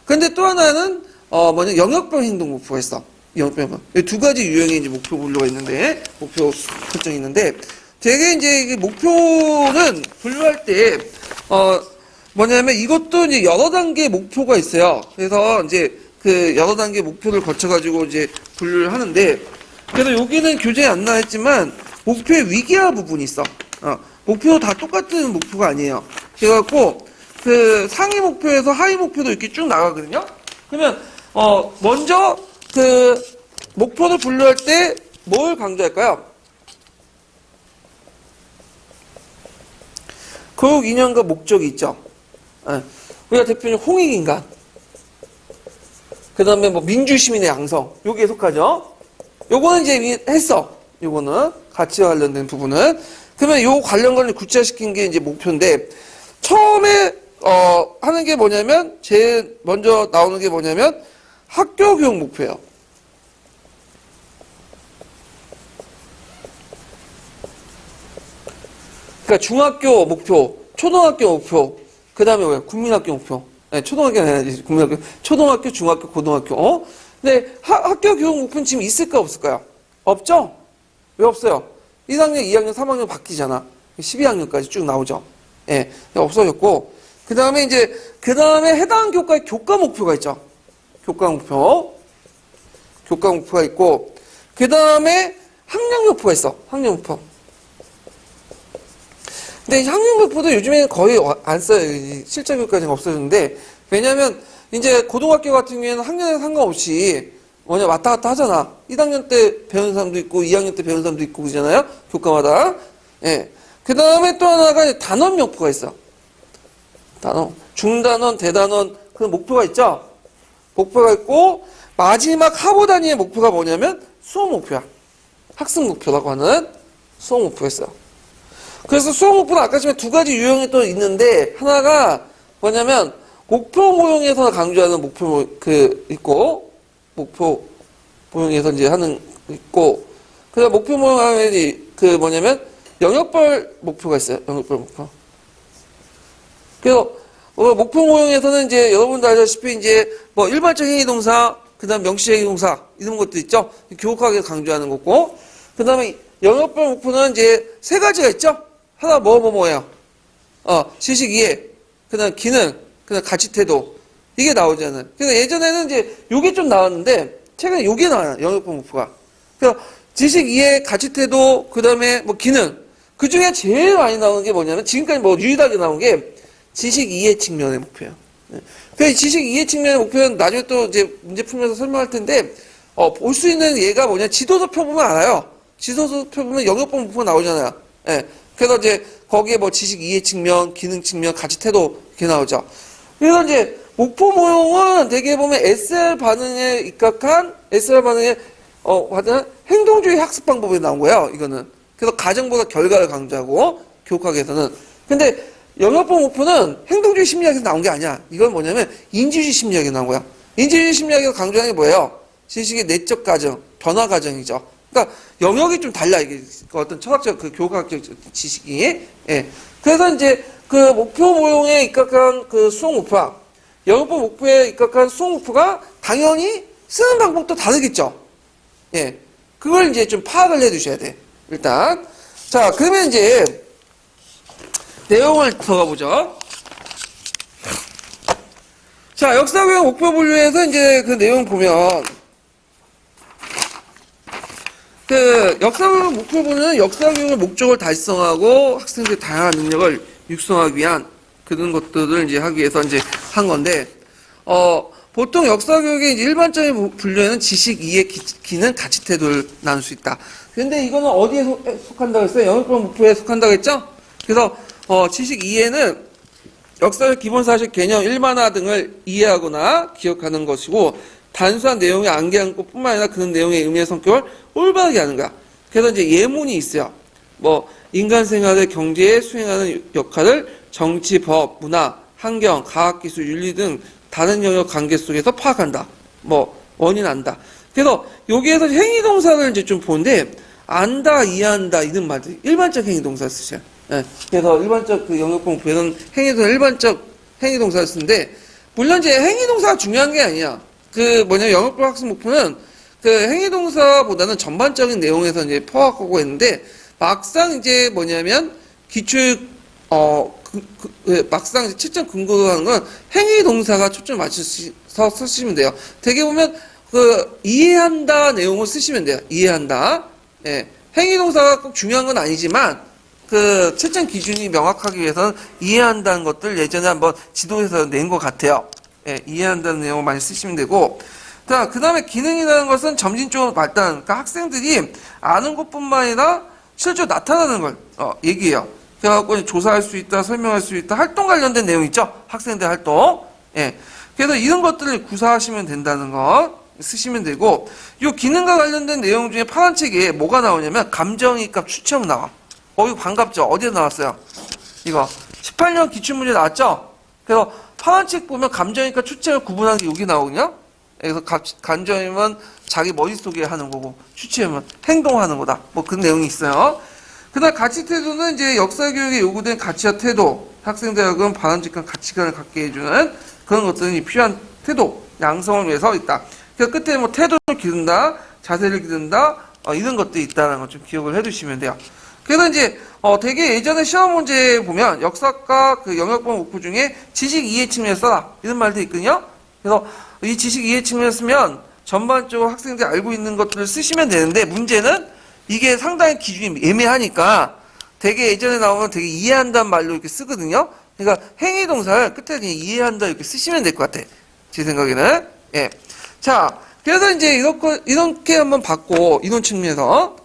근데 또 하나는 영역별 행동 목표가 있어. 영역별. 두 가지 유형의 이제 목표 분류가 있는데 목표 설정이 있는데 되게 이제 이 목표는 분류할 때 뭐냐면 이것도 이제 여러 단계의 목표가 있어요. 그래서 이제 그 여러 단계 목표를 거쳐가지고 이제 분류를 하는데, 그래서 여기는 교재에 안 나와있지만 목표의 위계화 부분이 있어. 목표 다 똑같은 목표가 아니에요. 그래갖고 그 상위 목표에서 하위 목표도 이렇게 쭉 나가거든요. 그러면 먼저 그 목표를 분류할 때 뭘 강조할까요? 교육 이념과 목적이 있죠. 우리가 대표적인 홍익인간. 그 다음에 뭐 민주시민의 양성. 여기에 속하죠. 요거는 이제 했어. 요거는 가치와 관련된 부분은. 그러면 요 관련 거를 구체화시킨 게 이제 목표인데, 처음에 하는 게 뭐냐면 제일 먼저 나오는 게 뭐냐면 학교 교육 목표예요. 그러니까 중학교 목표, 초등학교 목표, 그 다음에 뭐야? 국민학교 목표. 네, 초등학교는 아니지. 국민학교, 초등학교, 중학교, 고등학교. 근데 학교 교육 목표는 지금 있을까 없을까요? 없죠? 왜 없어요? 1학년, 2학년, 3학년 바뀌잖아. 12학년까지 쭉 나오죠. 예, 없어졌고. 그 다음에 해당 교과에 교과 목표가 있죠. 교과 목표. 교과 목표가 있고. 그 다음에 학력 목표가 있어. 학력 목표. 근데 학력 목표도 요즘에는 거의 안 써요. 실제 교육까지는 없어졌는데. 왜냐면, 이제 고등학교 같은 경우에는 학년에 상관없이 왔다 갔다 하잖아. 1학년 때 배우는 사람도 있고, 2학년 때 배우는 사람도 있고, 그러잖아요. 교과마다. 예. 그 다음에 또 하나가 단원 목표가 있어. 단원. 중단원, 대단원, 그런 목표가 있죠? 목표가 있고, 마지막 하부 단위의 목표가 뭐냐면, 수업 목표야. 학습 목표라고 하는 수업 목표가 있어요. 그래서 수업 목표는 아까 전에 두 가지 유형이 또 있는데, 하나가 뭐냐면, 목표 모형에서 강조하는 목표, 있고, 목표 모형에서 이제 하는, 있고, 그 다음 목표 모형 하면 뭐냐면, 영역별 목표가 있어요. 영역별 목표. 그래서, 목표 모형에서는 이제 여러분도 알다시피 이제 뭐 일반적 행위동사, 그 다음 명시적 행위동사, 이런 것도 있죠. 교육학에서 강조하는 거고. 그 다음에 영역별 목표는 이제 세 가지가 있죠. 하나 뭐예요? 지식 이해, 그 다음 기능, 그 다음 가치 태도. 이게 나오잖아요. 그래서 예전에는 이제 요게 좀 나왔는데, 최근에 요게 나와요. 영역별 목표가. 그래서 지식 이해, 가치 태도, 그 다음에 뭐 기능. 그 중에 제일 많이 나오는 게 뭐냐면, 지금까지 뭐 유일하게 나온 게 지식 이해 측면의 목표예요. 그 지식 이해 측면의 목표는 나중에 또 이제 문제 풀면서 설명할 텐데, 볼 수 있는 예가 뭐냐, 지도서 펴 보면 알아요. 지도서 펴 보면 영역별 목표가 나오잖아요. 예. 그래서 이제 거기에 뭐 지식 이해 측면, 기능 측면, 가치 태도 이렇게 나오죠. 그래서 이제 목표 모형은 대개 보면 SR 반응에 입각한, SR 반응에 받은 행동주의 학습 방법이 나온 거예요. 이거는. 그래서 가정보다 결과를 강조하고 교육학에서는. 근데 영역별 목표는 행동주의 심리학에서 나온 게 아니야. 이건 뭐냐면 인지주의 심리학에서 나온 거야. 인지주의 심리학에서 강조하는 게 뭐예요? 지식의 내적 과정, 변화 과정이죠. 그러니까 영역이 좀 달라. 이게 어떤 철학적, 교육학적 지식이. 예. 그래서 이제 그 목표 모형에 입각한 그 수업 목표와 영역별 목표에 입각한 수업 목표가 당연히 쓰는 방법도 다르겠죠. 예. 그걸 이제 좀 파악을 해 두셔야 돼. 일단. 자, 그러면 이제 내용을 들어가 보죠. 자, 역사교육 목표 분류에서 이제 그 내용 보면, 역사교육 목표 분류는 역사교육의 목적을 달성하고 학생들의 다양한 능력을 육성하기 위한 그런 것들을 이제 하기 위해서 이제 한 건데, 보통 역사교육의 일반적인 분류에는 지식, 이해, 기능, 가치 태도를 나눌 수 있다. 근데 이거는 어디에 속한다고 했어요? 영역별 목표에 속한다고 했죠? 그래서, 지식 이해는 역사적 기본 사실, 개념, 일반화 등을 이해하거나 기억하는 것이고, 단순한 내용에 안개 안고 뿐만 아니라 그런 내용의 의미의 성격을 올바르게 하는 거야. 그래서 이제 예문이 있어요. 뭐, 인간 생활의 경제에 수행하는 역할을 정치, 법, 문화, 환경, 과학기술, 윤리 등 다른 영역 관계 속에서 파악한다. 뭐, 원인한다. 그래서 여기에서 행위동사를 이제 좀 보는데, 안다, 이해한다, 이런 말들. 일반적 행위동사 쓰셔요. 예. 그래서 일반적 그 영역별 목표는 일반적 행위동사를 쓰는데, 물론 이제 행위동사가 중요한 게 아니야. 영역별 학습 목표는 그 행위동사보다는 전반적인 내용에서 이제 파악하고 있는데, 막상 이제 기출, 막상 이제 채점 근거로 하는 건 행위동사가 초점을 맞춰서 쓰시면 돼요. 되게 보면, 이해한다 내용을 쓰시면 돼요. 이해한다. 예. 행위동사가 꼭 중요한 건 아니지만, 채점 기준이 명확하기 위해서는 이해한다는 것들 예전에 한번 지도에서 낸 것 같아요. 예, 이해한다는 내용을 많이 쓰시면 되고, 그 다음에 기능이라는 것은 점진적으로 발달, 그러니까 학생들이 아는 것뿐만 아니라 실제로 나타나는 걸, 얘기해요. 그래갖고 조사할 수 있다, 설명할 수 있다, 활동 관련된 내용 있죠? 학생들 활동. 예. 그래서 이런 것들을 구사하시면 된다는 거 쓰시면 되고, 이 기능과 관련된 내용 중에 파란 책에 뭐가 나오냐면, 감정이입 추천 나와. 이거 반갑죠? 어디에 나왔어요? 이거. 18년 기출문제 나왔죠? 그래서 파란 책 보면 감정이입과 추측을 구분하는 게 여기 나오거든요? 그래서 감정이입은 자기 머릿속에 하는 거고, 추측이면 행동하는 거다. 뭐 그런 내용이 있어요. 그다음 가치 태도는 이제 역사 교육에 요구된 가치와 태도, 학생들에게는 바람직한 가치관을 갖게 해주는 그런 것들이 필요한 태도, 양성을 위해서 있다. 그래서 끝에 뭐 태도를 기른다, 자세를 기른다, 이런 것들이 있다는 걸 좀 기억을 해두시면 돼요. 그래서 이제 되게 예전에 시험 문제에 보면 역사과 그 영역번 목표 중에 지식 이해 측면에서 써라 이런 말도 있거든요. 그래서 이 지식 이해 측면에서 쓰면 전반적으로 학생들이 알고 있는 것들을 쓰시면 되는데 문제는 이게 상당히 기준이 애매하니까 되게 예전에 나오면 되게 이해한다는 말로 이렇게 쓰거든요. 그러니까 행위 동사를 끝에 그냥 이해한다 이렇게 쓰시면 될 것 같아. 제 생각에는. 예. 자, 그래서 이제 이렇게 한번 봤고 이론 측면에서.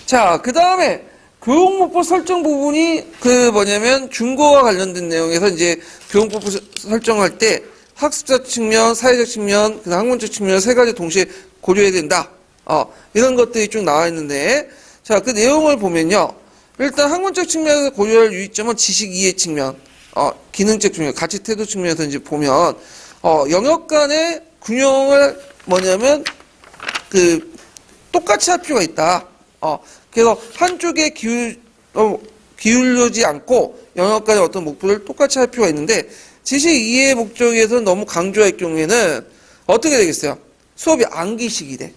자, 그 다음에 교육 목표 설정 부분이 그 뭐냐면 중고와 관련된 내용에서 이제 교육 목표 설정할 때 학습자 측면, 사회적 측면, 그다음 학문적 측면 세 가지 동시에 고려해야 된다. 이런 것들이 쭉 나와 있는데, 자, 그 내용을 보면요. 일단 학문적 측면에서 고려할 유의점은 지식 이해 측면, 기능적 측면, 가치 태도 측면에서 이제 보면, 영역 간의 균형을 뭐냐면, 똑같이 할 필요가 있다. 그래서 한쪽에 기울여지 않고 영역 간의 어떤 목표를 똑같이 할 필요가 있는데, 지식 이해 목적에서 너무 강조할 경우에는 어떻게 되겠어요? 수업이 암기식이 돼.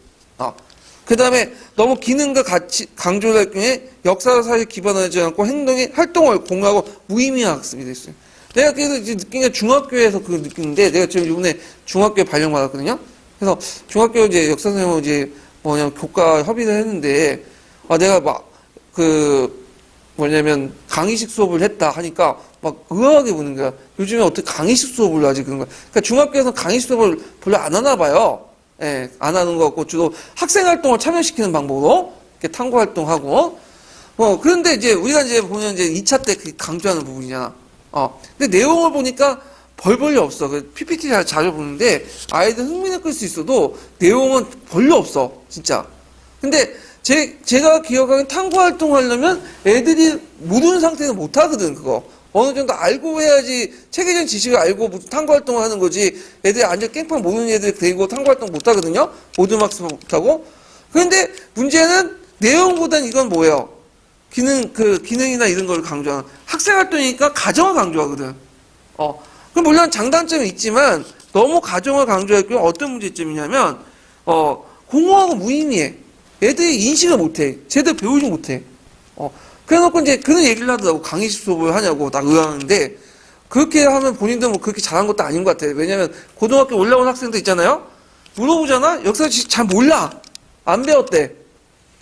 그 다음에 너무 기능과 같이 강조를 할 경우에 역사 사실 기반하지 않고 활동을 공유하고 무의미한 학습이 됐어요. 내가 그래서 이제 느낀 게 중학교에서 그걸 느끼는데 내가 지금 이번에 중학교에 발령받았거든요. 그래서 중학교 이제 역사 선생님하고 이제 교과 협의를 했는데 내가 뭐냐면 강의식 수업을 했다 하니까 막 의아하게 보는 거야. 요즘에 어떻게 강의식 수업을 하지 그런 거야. 그러니까 중학교에서 강의식 수업을 별로 안 하나 봐요. 예, 안 하는 것 같고 주로 학생 활동을 참여시키는 방법으로 이렇게 탐구 활동하고 그런데 이제 우리가 이제 보면 이제 2차 때 강조하는 부분이잖아. 근데 내용을 보니까 별볼일 없어. 그 PPT 자료 보는데 아이들 흥미는 끌 수 있어도 내용은 별로 없어. 진짜. 근데 제가 기억하기엔 탐구 활동하려면 애들이 모르는 상태는 못 하거든, 그거. 어느 정도 알고 해야지, 체계적인 지식을 알고 무슨 탐구 활동을 하는 거지, 애들이 완전 깽판 모르는 애들 데리고 탐구 활동 못 하거든요? 모든 학습 못 하고. 그런데 문제는 내용보단 이건 뭐예요? 기능이나 이런 걸 강조하는. 학생 활동이니까 가정을 강조하거든. 그럼 물론 장단점이 있지만, 너무 가정을 강조할 경우 어떤 문제점이냐면, 공허하고 무의미해. 애들이 인식을 못해. 제대로 배우지 못해. 그래놓고 이제 그런 얘기를 하더라고. 강의식 수업을 하냐고 딱 의아한데, 그렇게 하면 본인도 뭐 그렇게 잘한 것도 아닌 것 같아. 왜냐면 고등학교 올라온 학생들 있잖아요? 물어보잖아? 역사 잘 몰라. 안 배웠대.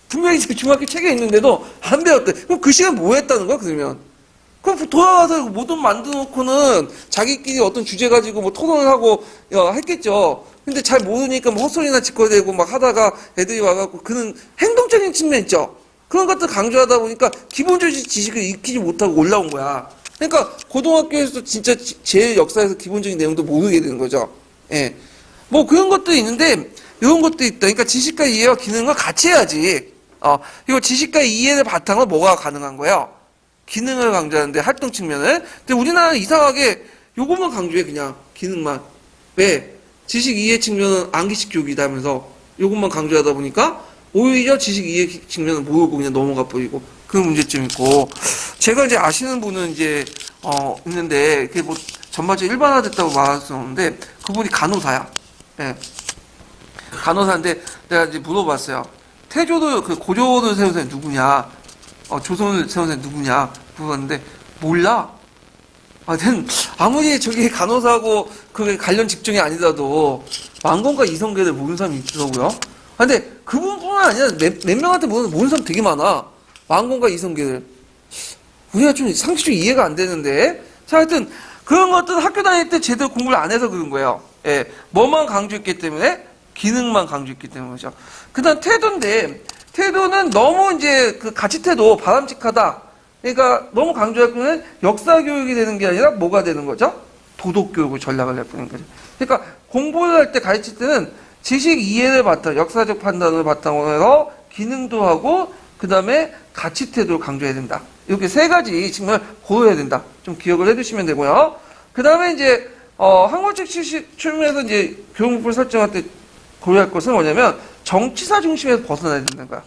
분명히 중학교 책에 있는데도 안 배웠대. 그럼 그 시간 뭐 했다는 거야, 그러면? 그럼 돌아와서 모든 만들어놓고는 자기끼리 어떤 주제 가지고 뭐 토론을 하고 했겠죠. 근데 잘 모르니까 뭐 헛소리나 짓거리고 막 하다가 애들이 와갖고 그는 행동적인 측면 있죠. 그런 것들 강조하다 보니까 기본적인 지식을 익히지 못하고 올라온 거야. 그러니까 고등학교에서 진짜 제일 역사에서 기본적인 내용도 모르게 되는 거죠. 예. 뭐 그런 것도 있는데 이런 것도 있다. 그러니까 지식과 이해와 기능을 같이 해야지. 이거 지식과 이해를 바탕으로 뭐가 가능한 거예요? 기능을 강조하는데 활동 측면을. 근데 우리나라는 이상하게 요것만 강조해 그냥 기능만. 왜? 지식 이해 측면은 암기식 교육이다 하면서 요것만 강조하다 보니까 오히려 지식 이해 측면은 모르고 그냥 넘어가 버리고 그런 문제점이 있고. 제가 이제 아시는 분은 이제 있는데 그게 뭐 전반적으로 일반화됐다고 말할 수 없는데 그분이 간호사야. 예. 간호사인데 내가 이제 물어봤어요. 태조도 그 고조를 세운 사람이 누구냐? 조선을 세운 사람이 누구냐? 물어봤는데 몰라. 아무리 저기 간호사하고 그 관련 직종이 아니더라도 만건과 이성계를 모르는 사람이 있더라고요. 근데 그분뿐만 아니라 몇 명한테 모르는 사람 되게 많아. 만건과 이성계를. 우리가 좀 상식적으로 이해가 안 되는데. 자, 하여튼 그런 것들은 학교 다닐 때 제대로 공부를 안 해서 그런 거예요. 예. 뭐만 강조했기 때문에? 기능만 강조했기 때문이죠. 그 다음 태도인데, 태도는 너무 이제 그 가치 태도, 바람직하다. 그러니까 너무 강조할 거는 역사 교육이 되는 게 아니라 뭐가 되는 거죠? 도덕 교육을 전략을 내보는 거죠. 그러니까 공부를 할 때 가르칠 때는 지식 이해를 바탕, 역사적 판단을 바탕으로 해서 기능도 하고 그 다음에 가치 태도를 강조해야 된다. 이렇게 세 가지 측면을 고려해야 된다. 좀 기억을 해두시면 되고요. 그 다음에 이제 학문적 측면에서 이제 교육 목표를 설정할 때 고려할 것은 뭐냐면 정치사 중심에서 벗어나야 된다는 거야.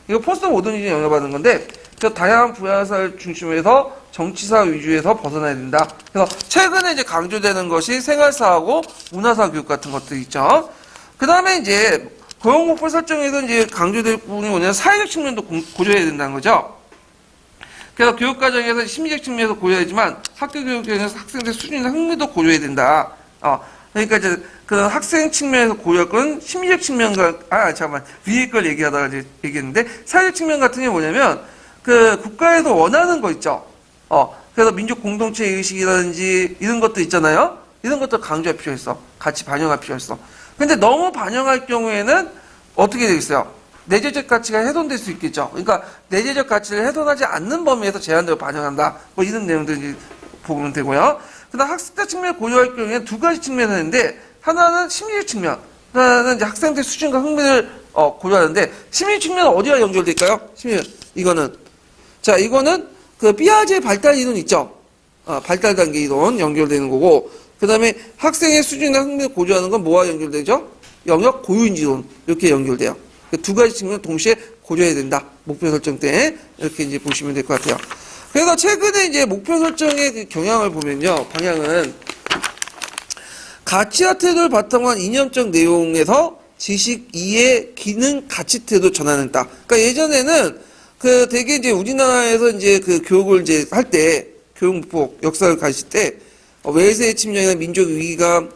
이거 포스트 모더니즘 영향받는 건데, 그래서 다양한 분야사를 중심에서 정치사 위주에서 벗어나야 된다. 그래서 최근에 이제 강조되는 것이 생활사하고 문화사 교육 같은 것들 있죠. 그 다음에 이제 고용 목표 설정에서 이제 강조될 부분이 뭐냐면 사회적 측면도 고려해야 된다는 거죠. 그래서 교육 과정에서 심리적 측면에서 고려하지만 학교 교육에서 학생들 수준이나 흥미도 고려해야 된다. 그러니까 이제 그 학생 측면에서 고려할 건 심리적 측면과 잠깐만 위에 걸 얘기하다가 이제 얘기했는데 사회적 측면 같은 게 뭐냐면 그 국가에서 원하는 거 있죠. 그래서 민족 공동체 의식이라든지 이런 것도 있잖아요. 이런 것도 강조할 필요 있어. 같이 반영할 필요 있어. 근데 너무 반영할 경우에는 어떻게 되겠어요? 내재적 가치가 훼손될 수 있겠죠. 그러니까 내재적 가치를 훼손하지 않는 범위에서 제한대로 반영한다. 뭐 이런 내용들 이제 보면 되고요. 그다음 학습자 측면을 고려할 경우에는 두 가지 측면이 있는데 하나는 심리적 측면, 하나는 이제 학생들 수준과 흥미를 고려하는데 심리적 측면은 어디와 연결될까요? 이거는 자 이거는 그 피아제 발달 이론 있죠. 발달 단계 이론 연결되는 거고 그다음에 학생의 수준이나 흥미를 고려하는 건 뭐와 연결되죠? 영역 고유인지론 이렇게 연결돼요. 두 가지 측면을 동시에 고려해야 된다. 목표 설정 때 이렇게 이제 보시면 될 것 같아요. 그래서 최근에 이제 목표 설정의 그 경향을 보면요, 방향은 가치와 태도를 바탕으로 한 이념적 내용에서 지식, 이해, 기능, 가치, 태도 전환했다. 그러니까 예전에는 그 되게 이제 우리나라에서 이제 그 교육을 이제 할 때 교육 목표 역사를 가실 때 외세의 침략이나 민족 위기감,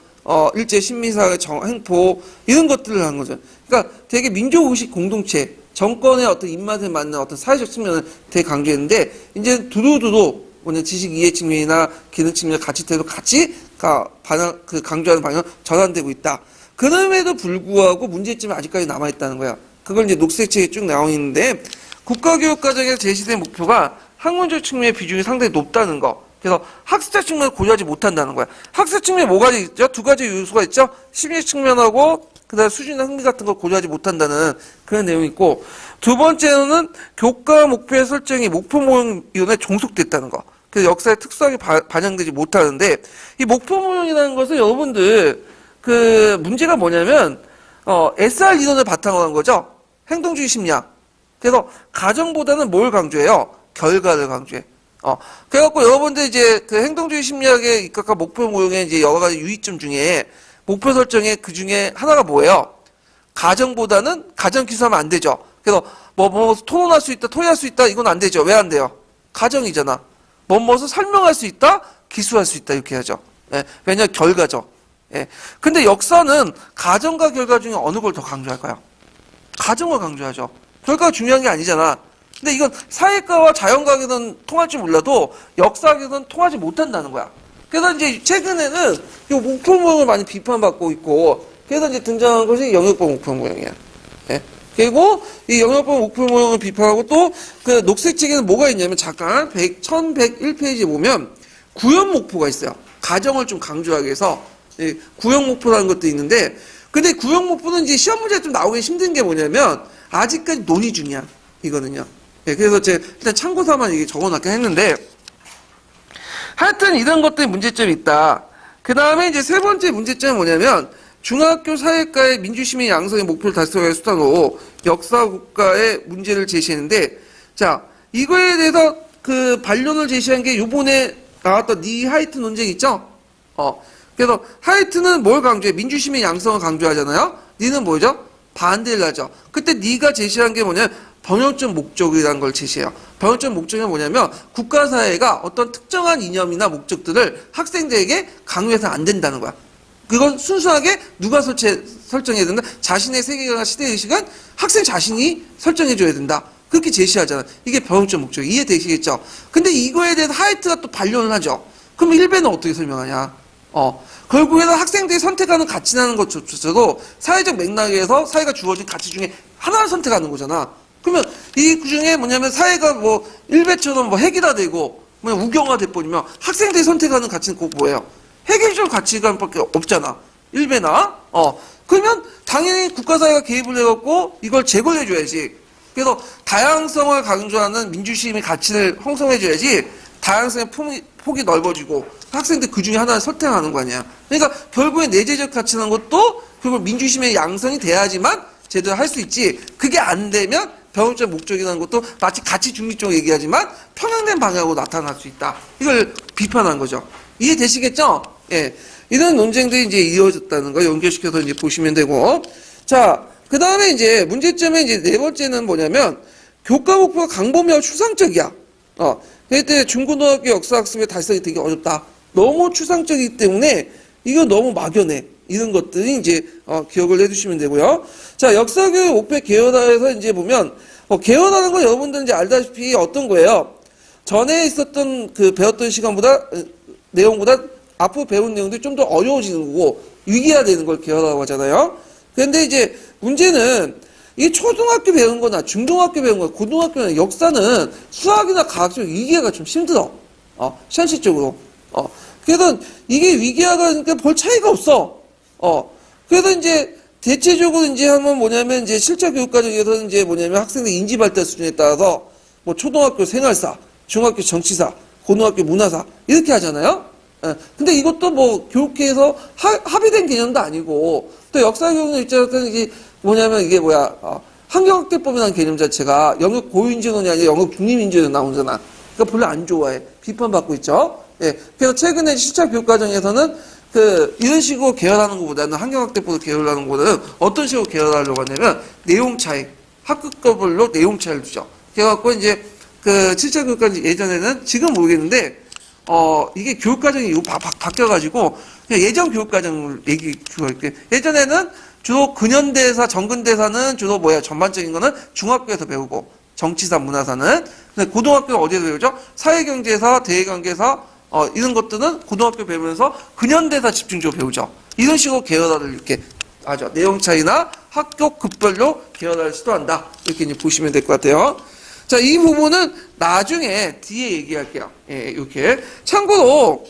일제 신민사회 횡포 이런 것들을 한 거죠. 그러니까 되게 민족의식 공동체, 정권의 어떤 입맛에 맞는 어떤 사회적 측면을 되게 강조했는데 이제 두루두루 뭐냐 지식 이해 측면이나 기능 측면, 가치 태도 같이 강조하는 방향 전환되고 있다. 그럼에도 불구하고 문제점이 아직까지 남아 있다는 거야. 그걸 이제 녹색책에 쭉 나와 있는데 국가교육 과정에서 제시된 목표가 학문적 측면의 비중이 상당히 높다는 거. 그래서 학습자 측면을 고려하지 못한다는 거야. 학습 측면에 뭐가 있죠? 두 가지 요소가 있죠? 심리 측면하고 그다음에 수준이나 흥미 같은 걸 고려하지 못한다는 그런 내용이 있고 두 번째는 교과 목표의 설정이 목표 모형위원회에 종속됐다는 거. 그래서 역사의 특수하게 반영되지 못하는데 이 목표 모형이라는 것은 여러분들 그 문제가 뭐냐면 SR 이론을 바탕으로 한 거죠. 행동주의 심리학. 그래서 가정보다는 뭘 강조해요? 결과를 강조해. 그래갖고 여러분들 이제 그 행동주의 심리학에 입각한 목표 모형의 이제 여러 가지 유의점 중에 목표 설정의 그 중에 하나가 뭐예요? 가정보다는 가정 기술하면 안 되죠. 그래서 뭐 토론할 수 있다, 토의할 수 있다 이건 안 되죠. 왜 안 돼요? 가정이잖아. 뭐뭐서 설명할 수 있다, 기술할 수 있다 이렇게 하죠. 예, 왜냐하면 결과죠. 예. 근데 역사는 가정과 결과 중에 어느 걸 더 강조할까요? 가정을 강조하죠. 결과가 중요한 게 아니잖아. 근데 이건 사회과와 자연과학에서는 통할지 몰라도 역사학에서는 통하지 못한다는 거야. 그래서 이제 최근에는 이 목표 모형을 많이 비판받고 있고, 그래서 이제 등장한 것이 영역법 목표 모형이야. 예? 그리고 이 영역법 목표 모형을 비판하고 또 그 녹색책에는 뭐가 있냐면 잠깐 1101페이지에 보면 구현 목표가 있어요. 가정을 좀 강조하기 위해서 구현 목표라는 것도 있는데, 근데 구현 목표는 이제 시험 문제에 좀 나오기 힘든 게 뭐냐면 아직까지 논의 중이야. 이거는요. 예, 그래서 제가 일단 참고서만 이게 적어놨긴 했는데, 하여튼 이런 것들이 문제점이 있다. 그 다음에 이제 세 번째 문제점이 뭐냐면, 중학교 사회과의 민주시민 양성의 목표를 달성할 수단으로 역사 국가의 문제를 제시했는데, 자, 이거에 대해서 그 반론을 제시한 게 요번에 나왔던 니 하이트 논쟁 있죠? 그래서 하이트는 뭘 강조해? 민주시민 양성을 강조하잖아요? 니는 뭐죠? 반대를 하죠. 그때 니가 제시한 게 뭐냐면, 번역적 목적이라는 걸 제시해요. 번역적 목적이 뭐냐면 국가사회가 어떤 특정한 이념이나 목적들을 학생들에게 강요해서 안 된다는 거야. 그건 순수하게 누가 설정해야 된다? 자신의 세계관과 시대의식은 학생 자신이 설정해줘야 된다. 그렇게 제시하잖아. 이게 번역적 목적. 이해되시겠죠? 근데 이거에 대해서 하이트가 또 반론을 하죠. 그럼 일베는 어떻게 설명하냐? 결국에는 학생들이 선택하는 가치라는 것조차도 사회적 맥락에서 사회가 주어진 가치 중에 하나를 선택하는 거잖아. 그러면 이 중에 뭐냐면 사회가 뭐 일베처럼 뭐 핵이다 되고 뭐 우경화 돼버리면 학생들이 선택하는 가치는 꼭 뭐예요? 핵일적 가치관밖에 없잖아. 일베나. 그러면 당연히 국가사회가 개입을 해갖고 이걸 제거를 해줘야지. 그래서 다양성을 강조하는 민주시민의 가치를 형성해줘야지 다양성의 폭이 넓어지고 학생들 그 중에 하나를 선택하는 거 아니야. 그러니까 결국에 내재적 가치라는 것도 결국 민주시민의 양성이 돼야지만 제대로 할 수 있지. 그게 안 되면 병역적 목적이라는 것도 마치 가치 중립적으로 얘기하지만 편향된 방향으로 나타날 수 있다. 이걸 비판한 거죠. 이해되시겠죠? 예. 이런 논쟁들이 이제 이어졌다는 거 연결시켜서 이제 보시면 되고. 자, 그 다음에 이제 문제점의 이제 네 번째는 뭐냐면 교과 목표가 광범위하고 추상적이야. 그때 중고등학교 역사학습에 달성이 되게 어렵다. 너무 추상적이기 때문에 이거 너무 막연해. 이런 것들이 이제 기억을 해두시면 되고요. 자, 역사교육 목표 개연화에서 이제 보면 개연화는 건 여러분들 이제 알다시피 어떤 거예요? 전에 있었던 그 배웠던 시간보다 내용보다 앞으로 배운 내용들이 좀 더 어려워지는 거고 위기화되는 걸 개연화라고 하잖아요. 그런데 이제 문제는 이게 초등학교 배운 거나 중등학교 배운 거나 고등학교나 역사는 수학이나 과학적 위기화가 좀 힘들어. 현실적으로. 그래서 이게 위기화가 그러니까 별 차이가 없어. 그래서 이제 대체적으로 이제 하면 뭐냐면 이제 실제 교육 과정에서는 이제 뭐냐면 학생들 인지 발달 수준에 따라서 뭐 초등학교 생활사, 중학교 정치사, 고등학교 문화사 이렇게 하잖아요. 근데 이것도 뭐 교육회에서 합의된 개념도 아니고 또 역사 교육의 입장에서는 이게 뭐냐면 이게 뭐야 환경학대법이라는 개념 자체가 영역 고유인지론이 아니라 영역 중립인지론 나오잖아. 그러니까 별로 안 좋아해. 비판받고 있죠. 예. 그래서 최근에 실제 교육 과정에서는 이런 식으로 계열하는 것보다는 환경학대법을 계열하는 것보다는 어떤 식으로 계열하려고 하냐면 내용 차이, 학급별로 내용 차이를 주죠. 그래갖고 이제 실제 교육 과정 예전에는 지금 모르겠는데 이게 교육 과정이 바뀌어가지고 그냥 예전 교육 과정을 얘기할게. 예전에는 주로 근현대사, 정근대사는 주로 전반적인 거는 중학교에서 배우고 정치사, 문화사는 근데 고등학교는 어디에서 배우죠? 사회경제사, 대외관계사 이런 것들은 고등학교 배우면서 근현대사 집중적으로 배우죠. 이런 식으로 계열화를 이렇게 하죠. 내용 차이나 학교 급별로 계열화를 시도한다. 이렇게 이제 보시면 될 것 같아요. 자, 이 부분은 나중에 뒤에 얘기할게요. 예, 이렇게. 참고로,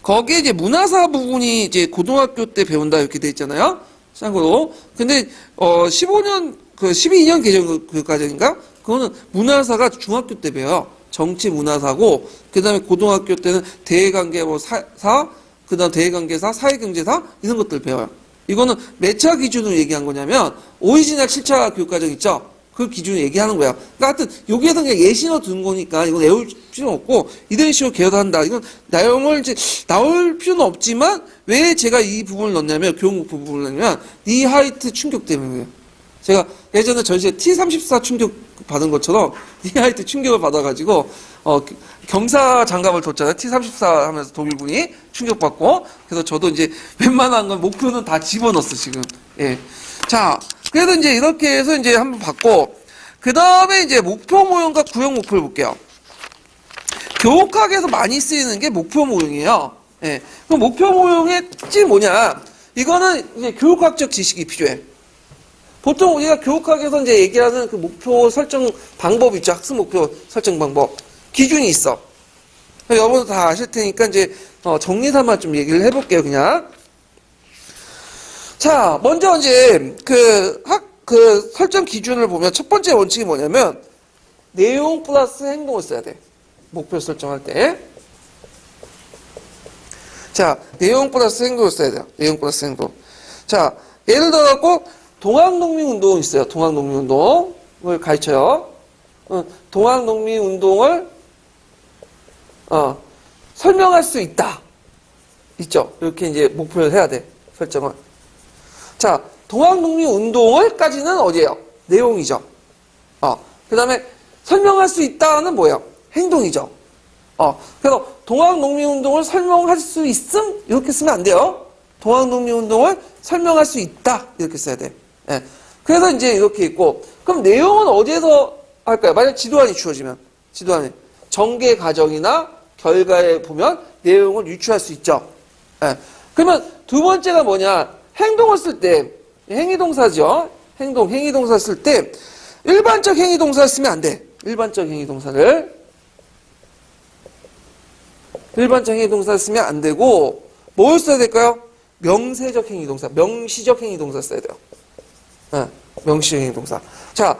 거기에 이제 문화사 부분이 이제 고등학교 때 배운다 이렇게 돼 있잖아요. 참고로. 근데, 12년 개정 그 과정인가? 그거는 문화사가 중학교 때 배워요. 정치 문화사고, 그 다음에 고등학교 때는 대외관계 그 다음 대외관계사, 사회경제사, 이런 것들 배워요. 이거는 몇 차 기준으로 얘기한 거냐면, 오리지널 7차 교육과정 있죠? 그 기준을 얘기하는 거야. 그러니까 하여튼, 여기에서 그냥 예시로 둔 거니까, 이건 외울 필요는 없고, 이런 식으로 계열한다. 이건 내용을 이제, 나올 필요는 없지만, 왜 제가 이 부분을 넣냐면, 교육 부분을 넣냐면, 니하이트 충격 때문이에요. 제가 예전에 전시에 T-34 충격 받은 것처럼 니하이트 충격을 받아가지고 경사 장갑을 뒀잖아요. T-34 하면서 독일군이 충격받고 그래서 저도 이제 웬만한 건 목표는 다 집어넣었어 지금. 예. 자, 그래서 이제 이렇게 해서 이제 한번 봤고 그 다음에 이제 목표 모형과 구형 목표를 볼게요. 교육학에서 많이 쓰이는 게 목표 모형이에요. 예. 그 목표 모형의 특징이 뭐냐? 이거는 이제 교육학적 지식이 필요해. 보통 우리가 교육학에서 이제 얘기하는 그 목표 설정 방법 있죠. 학습 목표 설정 방법. 기준이 있어. 여러분도 다 아실 테니까 이제 정리 삼아 좀 얘기를 해볼게요, 그냥. 자, 먼저 이제 그 설정 기준을 보면 첫 번째 원칙이 뭐냐면 내용 플러스 행동을 써야 돼. 목표 설정할 때. 자, 내용 플러스 행동을 써야 돼요. 내용 플러스 행동. 자, 예를 들어갖고 동학농민운동 있어요. 동학농민운동을 가르쳐요. 동학농민운동을 설명할 수 있다. 있죠. 이렇게 이제 목표를 해야 돼. 설정을. 자, 동학농민운동을까지는 어디예요? 내용이죠. 그 다음에 설명할 수 있다는 뭐예요? 행동이죠. 그래서 동학농민운동을 설명할 수 있음? 이렇게 쓰면 안 돼요. 동학농민운동을 설명할 수 있다. 이렇게 써야 돼. 예. 그래서 이제 이렇게 있고, 그럼 내용은 어디에서 할까요? 만약 지도안이 주어지면, 지도안이. 전개 과정이나 결과에 보면 내용을 유추할 수 있죠. 예. 그러면 두 번째가 뭐냐? 행동을 쓸 때, 행위동사죠. 행위동사 쓸 때, 일반적 행위동사를 쓰면 안 돼. 일반적 행위동사를 쓰면 안 되고, 뭘 써야 될까요? 명세적 행위동사, 명시적 행위동사 써야 돼요. 명시적 행위동사. 자,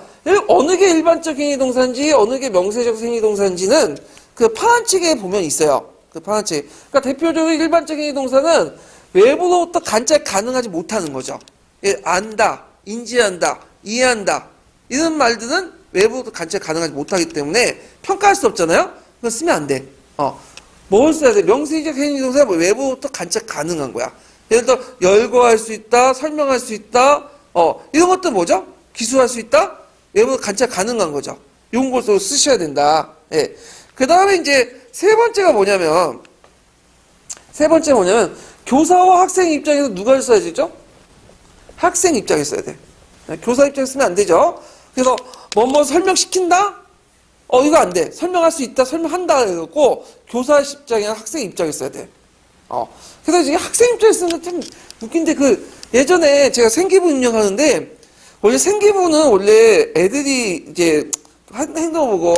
어느 게 일반적 행위동사인지, 어느 게 명세적 행위동사인지는 그 파란책에 보면 있어요. 그 파란책. 그러니까 대표적으로 일반적 행위동사는 외부로부터 간접 가능하지 못하는 거죠. 예, 안다, 인지한다, 이해한다. 이런 말들은 외부로부터 관찰 가능하지 못하기 때문에 평가할 수 없잖아요. 그건 쓰면 안 돼. 뭘 써야 돼? 명시적 행위동사 뭐 외부로부터 관찰 가능한 거야. 예를 들어 열거할 수 있다, 설명할 수 있다, 이런 것도 뭐죠? 기술할 수 있다, 외부로 관찰 가능한 거죠. 이런 것으로 쓰셔야 된다. 예. 그 다음에 이제 세 번째가 뭐냐면 교사와 학생 입장에서 누가 써야 되죠? 학생 입장에 써야 돼. 교사 입장에 쓰면 안 되죠. 그래서 뭐 설명시킨다? 이거 안 돼. 설명할 수 있다, 설명한다 해갖고 교사 입장이나 학생 입장에 써야 돼. 그래서 이제 학생 입장에 쓰는 좀 웃긴데 예전에 제가 생기부 입력하는데 원래 생기부는 원래 애들이 이제 행동을 보고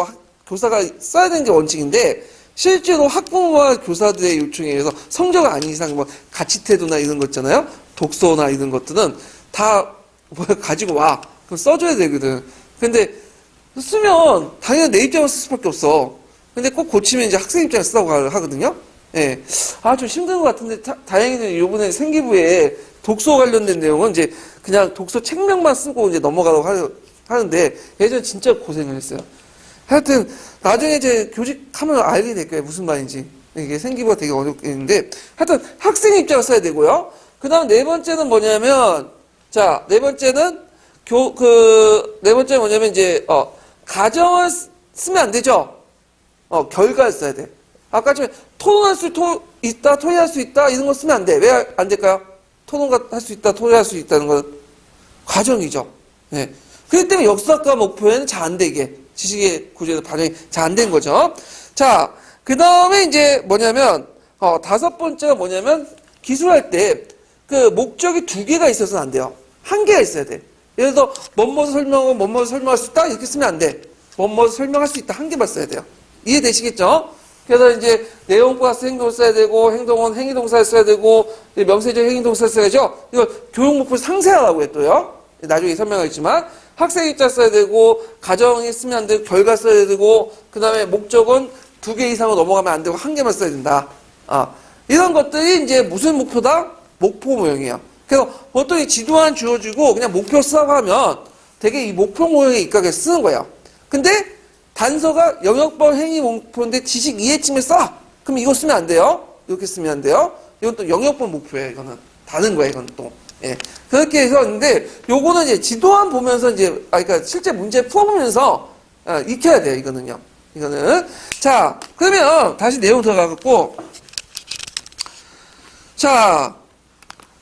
교사가 써야 되는 게 원칙인데 실제로 학부모와 교사들의 요청에 의해서 성적을 아닌 이상 뭐 가치태도나 이런 거 있잖아요. 독서나 이런 것들은 다 가지고 와. 그럼 써줘야 되거든. 근데 쓰면 당연히 내 입장을 쓸 수밖에 없어. 근데 꼭 고치면 이제 학생 입장에 쓰라고 하거든요. 예. 좀 힘든 것 같은데 다행히는 이번에 생기부에 독서 관련된 내용은 이제 그냥 독서 책명만 쓰고 이제 넘어가라고 하는데 예전에 진짜 고생을 했어요. 하여튼 나중에 이제 교직하면 알게 될 거예요. 무슨 말인지. 이게 생기부가 되게 어렵겠는데 하여튼 학생 입장을 써야 되고요. 그 다음 네 번째는 뭐냐면 네 번째는 네 번째는 뭐냐면 이제 가정을 쓰면 안 되죠. 결과를 써야 돼. 아까 전에 토론할 수 있다, 토의할 수 있다 이런 거 쓰면 안 돼. 왜 안 될까요? 토론할 수 있다, 토의할 수 있다는 건 과정이죠. 네. 그렇기 때문에 역사과 목표에는 잘 안 돼, 이게. 지식의 구조에서 반영이 잘 안 된 거죠. 자, 그 다음에 이제 뭐냐면, 다섯 번째가 뭐냐면, 기술할 때, 목적이 두 개가 있어서는 안 돼요. 한 개가 있어야 돼. 예를 들어, 뭐뭐를 설명하고 뭐뭐를 설명할 수 있다? 이렇게 쓰면 안 돼. 뭐뭐를 설명할 수 있다. 한 개만 써야 돼요. 이해되시겠죠? 그래서 이제, 내용 플러스 행동을 써야 되고, 행동은 행위동사를 써야 되고, 명세적 행위동사를 써야죠. 이거 교육 목표 상세하라고 했고요. 나중에 설명하겠지만, 학생 입자 써야 되고, 가정에 쓰면 안 되고, 결과 써야 되고, 그 다음에 목적은 두 개 이상으로 넘어가면 안 되고, 한 개만 써야 된다. 이런 것들이 이제 무슨 목표다? 목표 모형이에요. 그래서 보통 이 지도안 주어지고, 그냥 목표 쓰라고 하면 되게 이 목표 모형에 입각해 쓰는 거예요. 근데 단서가 영역법 행위 목표인데 지식 이해쯤에 써! 그럼 이거 쓰면 안 돼요. 이렇게 쓰면 안 돼요. 이건 또 영역법 목표예요, 이거는. 다른 거예요, 이건 또. 예. 그렇게 해서, 근데, 요거는 이제 지도안 보면서 이제, 그러니까 실제 문제 풀어보면서, 익혀야 돼요, 이거는요. 이거는. 자, 그러면, 다시 내용 들어가갖고, 자,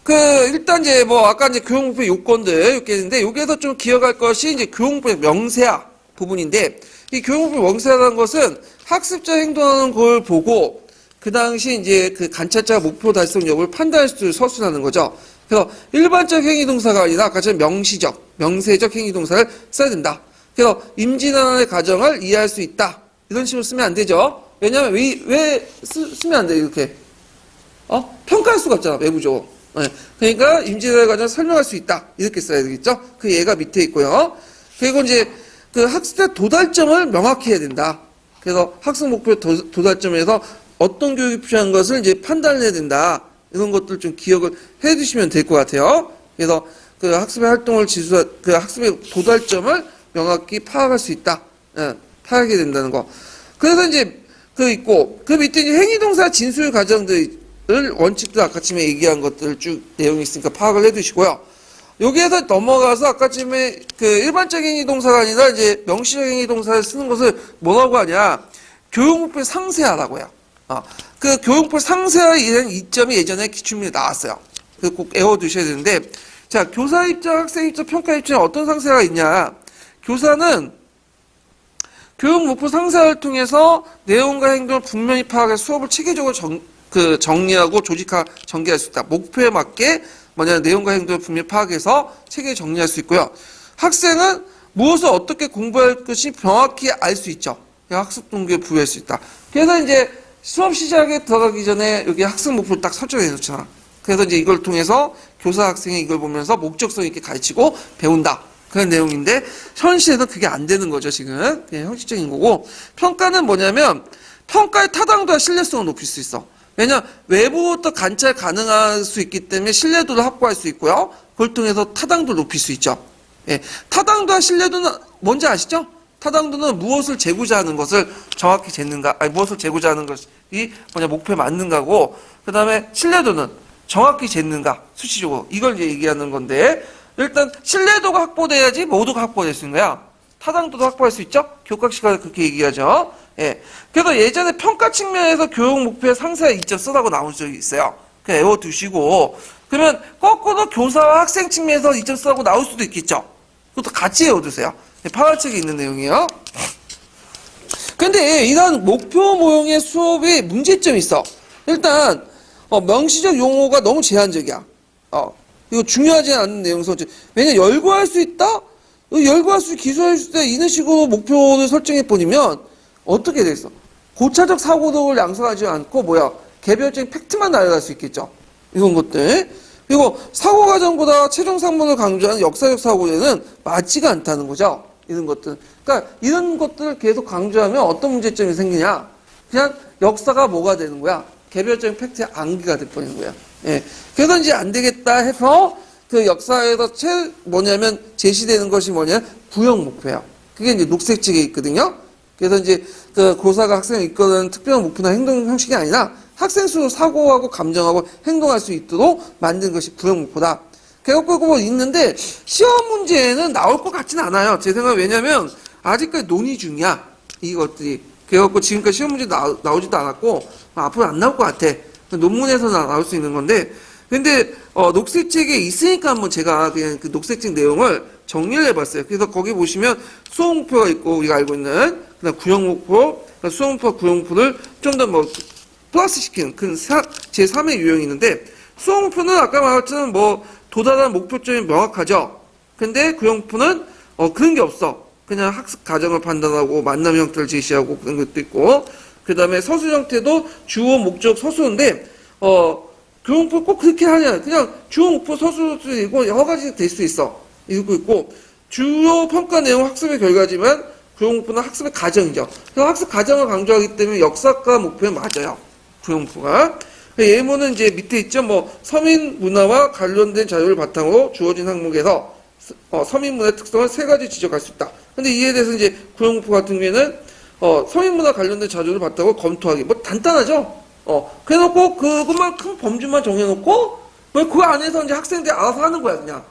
일단 이제 아까 이제 교육목표 요건들, 이렇게 했는데, 여기에서 좀 기억할 것이 이제 교육목표 명세화 부분인데, 이 교육목표 명세화라는 것은 학습자 행동하는 걸 보고, 그 당시 이제 관찰자가 목표 달성 여부를 판단할 수 있도록 서술하는 거죠. 그래서 일반적 행위동사가 아니라 아까 전 명세적 행위동사를 써야 된다. 그래서 임진환의 가정을 이해할 수 있다. 이런 식으로 쓰면 안 되죠. 왜냐하면 왜 쓰면 안 돼, 이렇게. 평가할 수가 없잖아, 외부적으로. 네. 그러니까 임진환의 가정을 설명할 수 있다. 이렇게 써야 되겠죠. 그 예가 밑에 있고요. 그리고 이제 학습자 도달점을 명확히 해야 된다. 그래서 학습 목표 도달점에서 어떤 교육이 필요한 것을 이제 판단해야 된다. 이런 것들 좀 기억을 해 두시면 될 것 같아요. 그래서 학습의 활동을 학습의 도달점을 명확히 파악할 수 있다. 파악하게 된다는 거. 그래서 이제 있고, 그 밑에 이제 행위동사 진술 과정들을 원칙들 아까쯤에 얘기한 것들 쭉 내용이 있으니까 파악을 해 두시고요. 여기에서 넘어가서 아까쯤에 일반적 행위동사가 아니라 이제 명시적 행위동사를 쓰는 것을 뭐라고 하냐. 교육목표 상세하라고 해요. 교육목표 상세화에 대한 이점이 예전에 기출문에 나왔어요. 꼭 외워두셔야 되는데, 자, 교사 입장, 학생 입장, 평가 입장에 어떤 상세화가 있냐. 교사는 교육목표 상세화를 통해서 내용과 행동을 분명히 파악해 수업을 체계적으로 정리하고 전개할 수 있다. 목표에 맞게 내용과 행동을 분명히 파악해서 체계에 정리할 수 있고요. 학생은 무엇을 어떻게 공부할 것이 명확히 알 수 있죠. 학습 동기를 부여할 수 있다. 그래서 이제 수업 시작에 들어가기 전에 여기 학습 목표를 딱 설정해 놓잖아. 그래서 이제 이걸 통해서 교사 학생이 이걸 보면서 목적성 있게 가르치고 배운다. 그런 내용인데 현실에는 그게 안 되는 거죠, 지금. 그게 형식적인 거고. 평가는 뭐냐면 평가의 타당도와 신뢰성을 높일 수 있어. 왜냐면 외부부터 관찰 가능할 수 있기 때문에 신뢰도를 확보할 수 있고요. 그걸 통해서 타당도를 높일 수 있죠. 예. 타당도와 신뢰도는 뭔지 아시죠? 타당도는 무엇을 재고자 하는 것을 정확히 쟀는가, 아니, 무엇을 재고자 하는 것이 목표에 맞는가고, 그 다음에 신뢰도는 정확히 쟀는가, 수치적으로. 이걸 이제 얘기하는 건데, 일단, 신뢰도가 확보돼야지 모두가 확보될 수 있는 거야. 타당도도 확보할 수 있죠? 교과 시간에 그렇게 얘기하죠. 예. 그래서 예전에 평가 측면에서 교육 목표에 상세하게 2점 쓰라고 나온 적이 있어요. 그냥 외워두시고, 그러면 거꾸로 교사와 학생 측면에서 2점 쓰라고 나올 수도 있겠죠? 그것도 같이 외워두세요. 파란책에 있는 내용이에요. 근데 이런 목표 모형의 수업에 문제점이 있어. 일단 명시적 용어가 너무 제한적이야. 이거 중요하지 않은 내용서. 왜냐면 열거할 수 있다? 열거할 수, 기술할 수 있다. 이런 식으로 목표를 설정해 버리면 어떻게 되겠어? 고차적 사고력을 양성하지 않고 개별적인 팩트만 날아갈 수 있겠죠. 이런 것들. 그리고 사고 과정보다 최종 상문을 강조하는 역사적 사고에는 맞지가 않다는 거죠. 이런 것들. 그러니까 이런 것들을 계속 강조하면 어떤 문제점이 생기냐? 그냥 역사가 뭐가 되는 거야? 개별적인 팩트의 암기가 돼버리는 거야. 예. 그래서 이제 안 되겠다 해서 그 역사에서 제시되는 것이 구형 목표예요. 그게 이제 녹색책에 있거든요. 그래서 이제 그 교사가 학생을 이끌어가는 특별한 목표나 행동 형식이 아니라 학생 스스로 사고하고 감정하고 행동할 수 있도록 만든 것이 구형 목표다. 개혁적으로 있는데 시험 문제에는 나올 것 같지는 않아요. 제 생각은. 왜냐면 아직까지 논의 중이야. 이것들이. 그래갖고 지금까지 시험 문제 나오지도 않았고 앞으로 안 나올 것 같아. 논문에서 나올 수 있는 건데, 근데 녹색책에 있으니까 한번 제가 그냥 그 녹색책 내용을 정리를 해봤어요. 그래서 거기 보시면 수험 목표가 있고 우리가 알고 있는 그다음 구형 목표, 수험 목표와 구형 목표를 좀 더 플러스 시키는 그 제3의 유형이 있는데, 수험 목표는 아까 말했지만 도달한 목표점이 명확하죠. 근데 구형 목표는 그런 게 없어. 그냥 학습 과정을 판단하고 만남 형태를 제시하고 그런 것도 있고, 그 다음에 서술 형태도 주어, 목적, 서술인데 구형 목표 꼭 그렇게 하냐? 그냥 주어, 목표, 서술도 있고 여러 가지 될 수 있어. 이러고 있고, 주요 평가 내용 학습의 결과지만 구형 목표는 학습의 과정이죠. 그래서 학습 과정을 강조하기 때문에 역사과 목표에 맞아요. 구형 목표가. 예문은 이제 밑에 있죠. 서민 문화와 관련된 자료를 바탕으로 주어진 항목에서 서민 문화의 특성을 3가지 지적할 수 있다. 근데 이에 대해서 이제 구형 목표 같은 경우에는 서민 문화 관련된 자료를 바탕으로 검토하기. 간단하죠. 그래놓고 그것만 큰 범주만 정해놓고 그 안에서 이제 학생들이 알아서 하는 거야 그냥.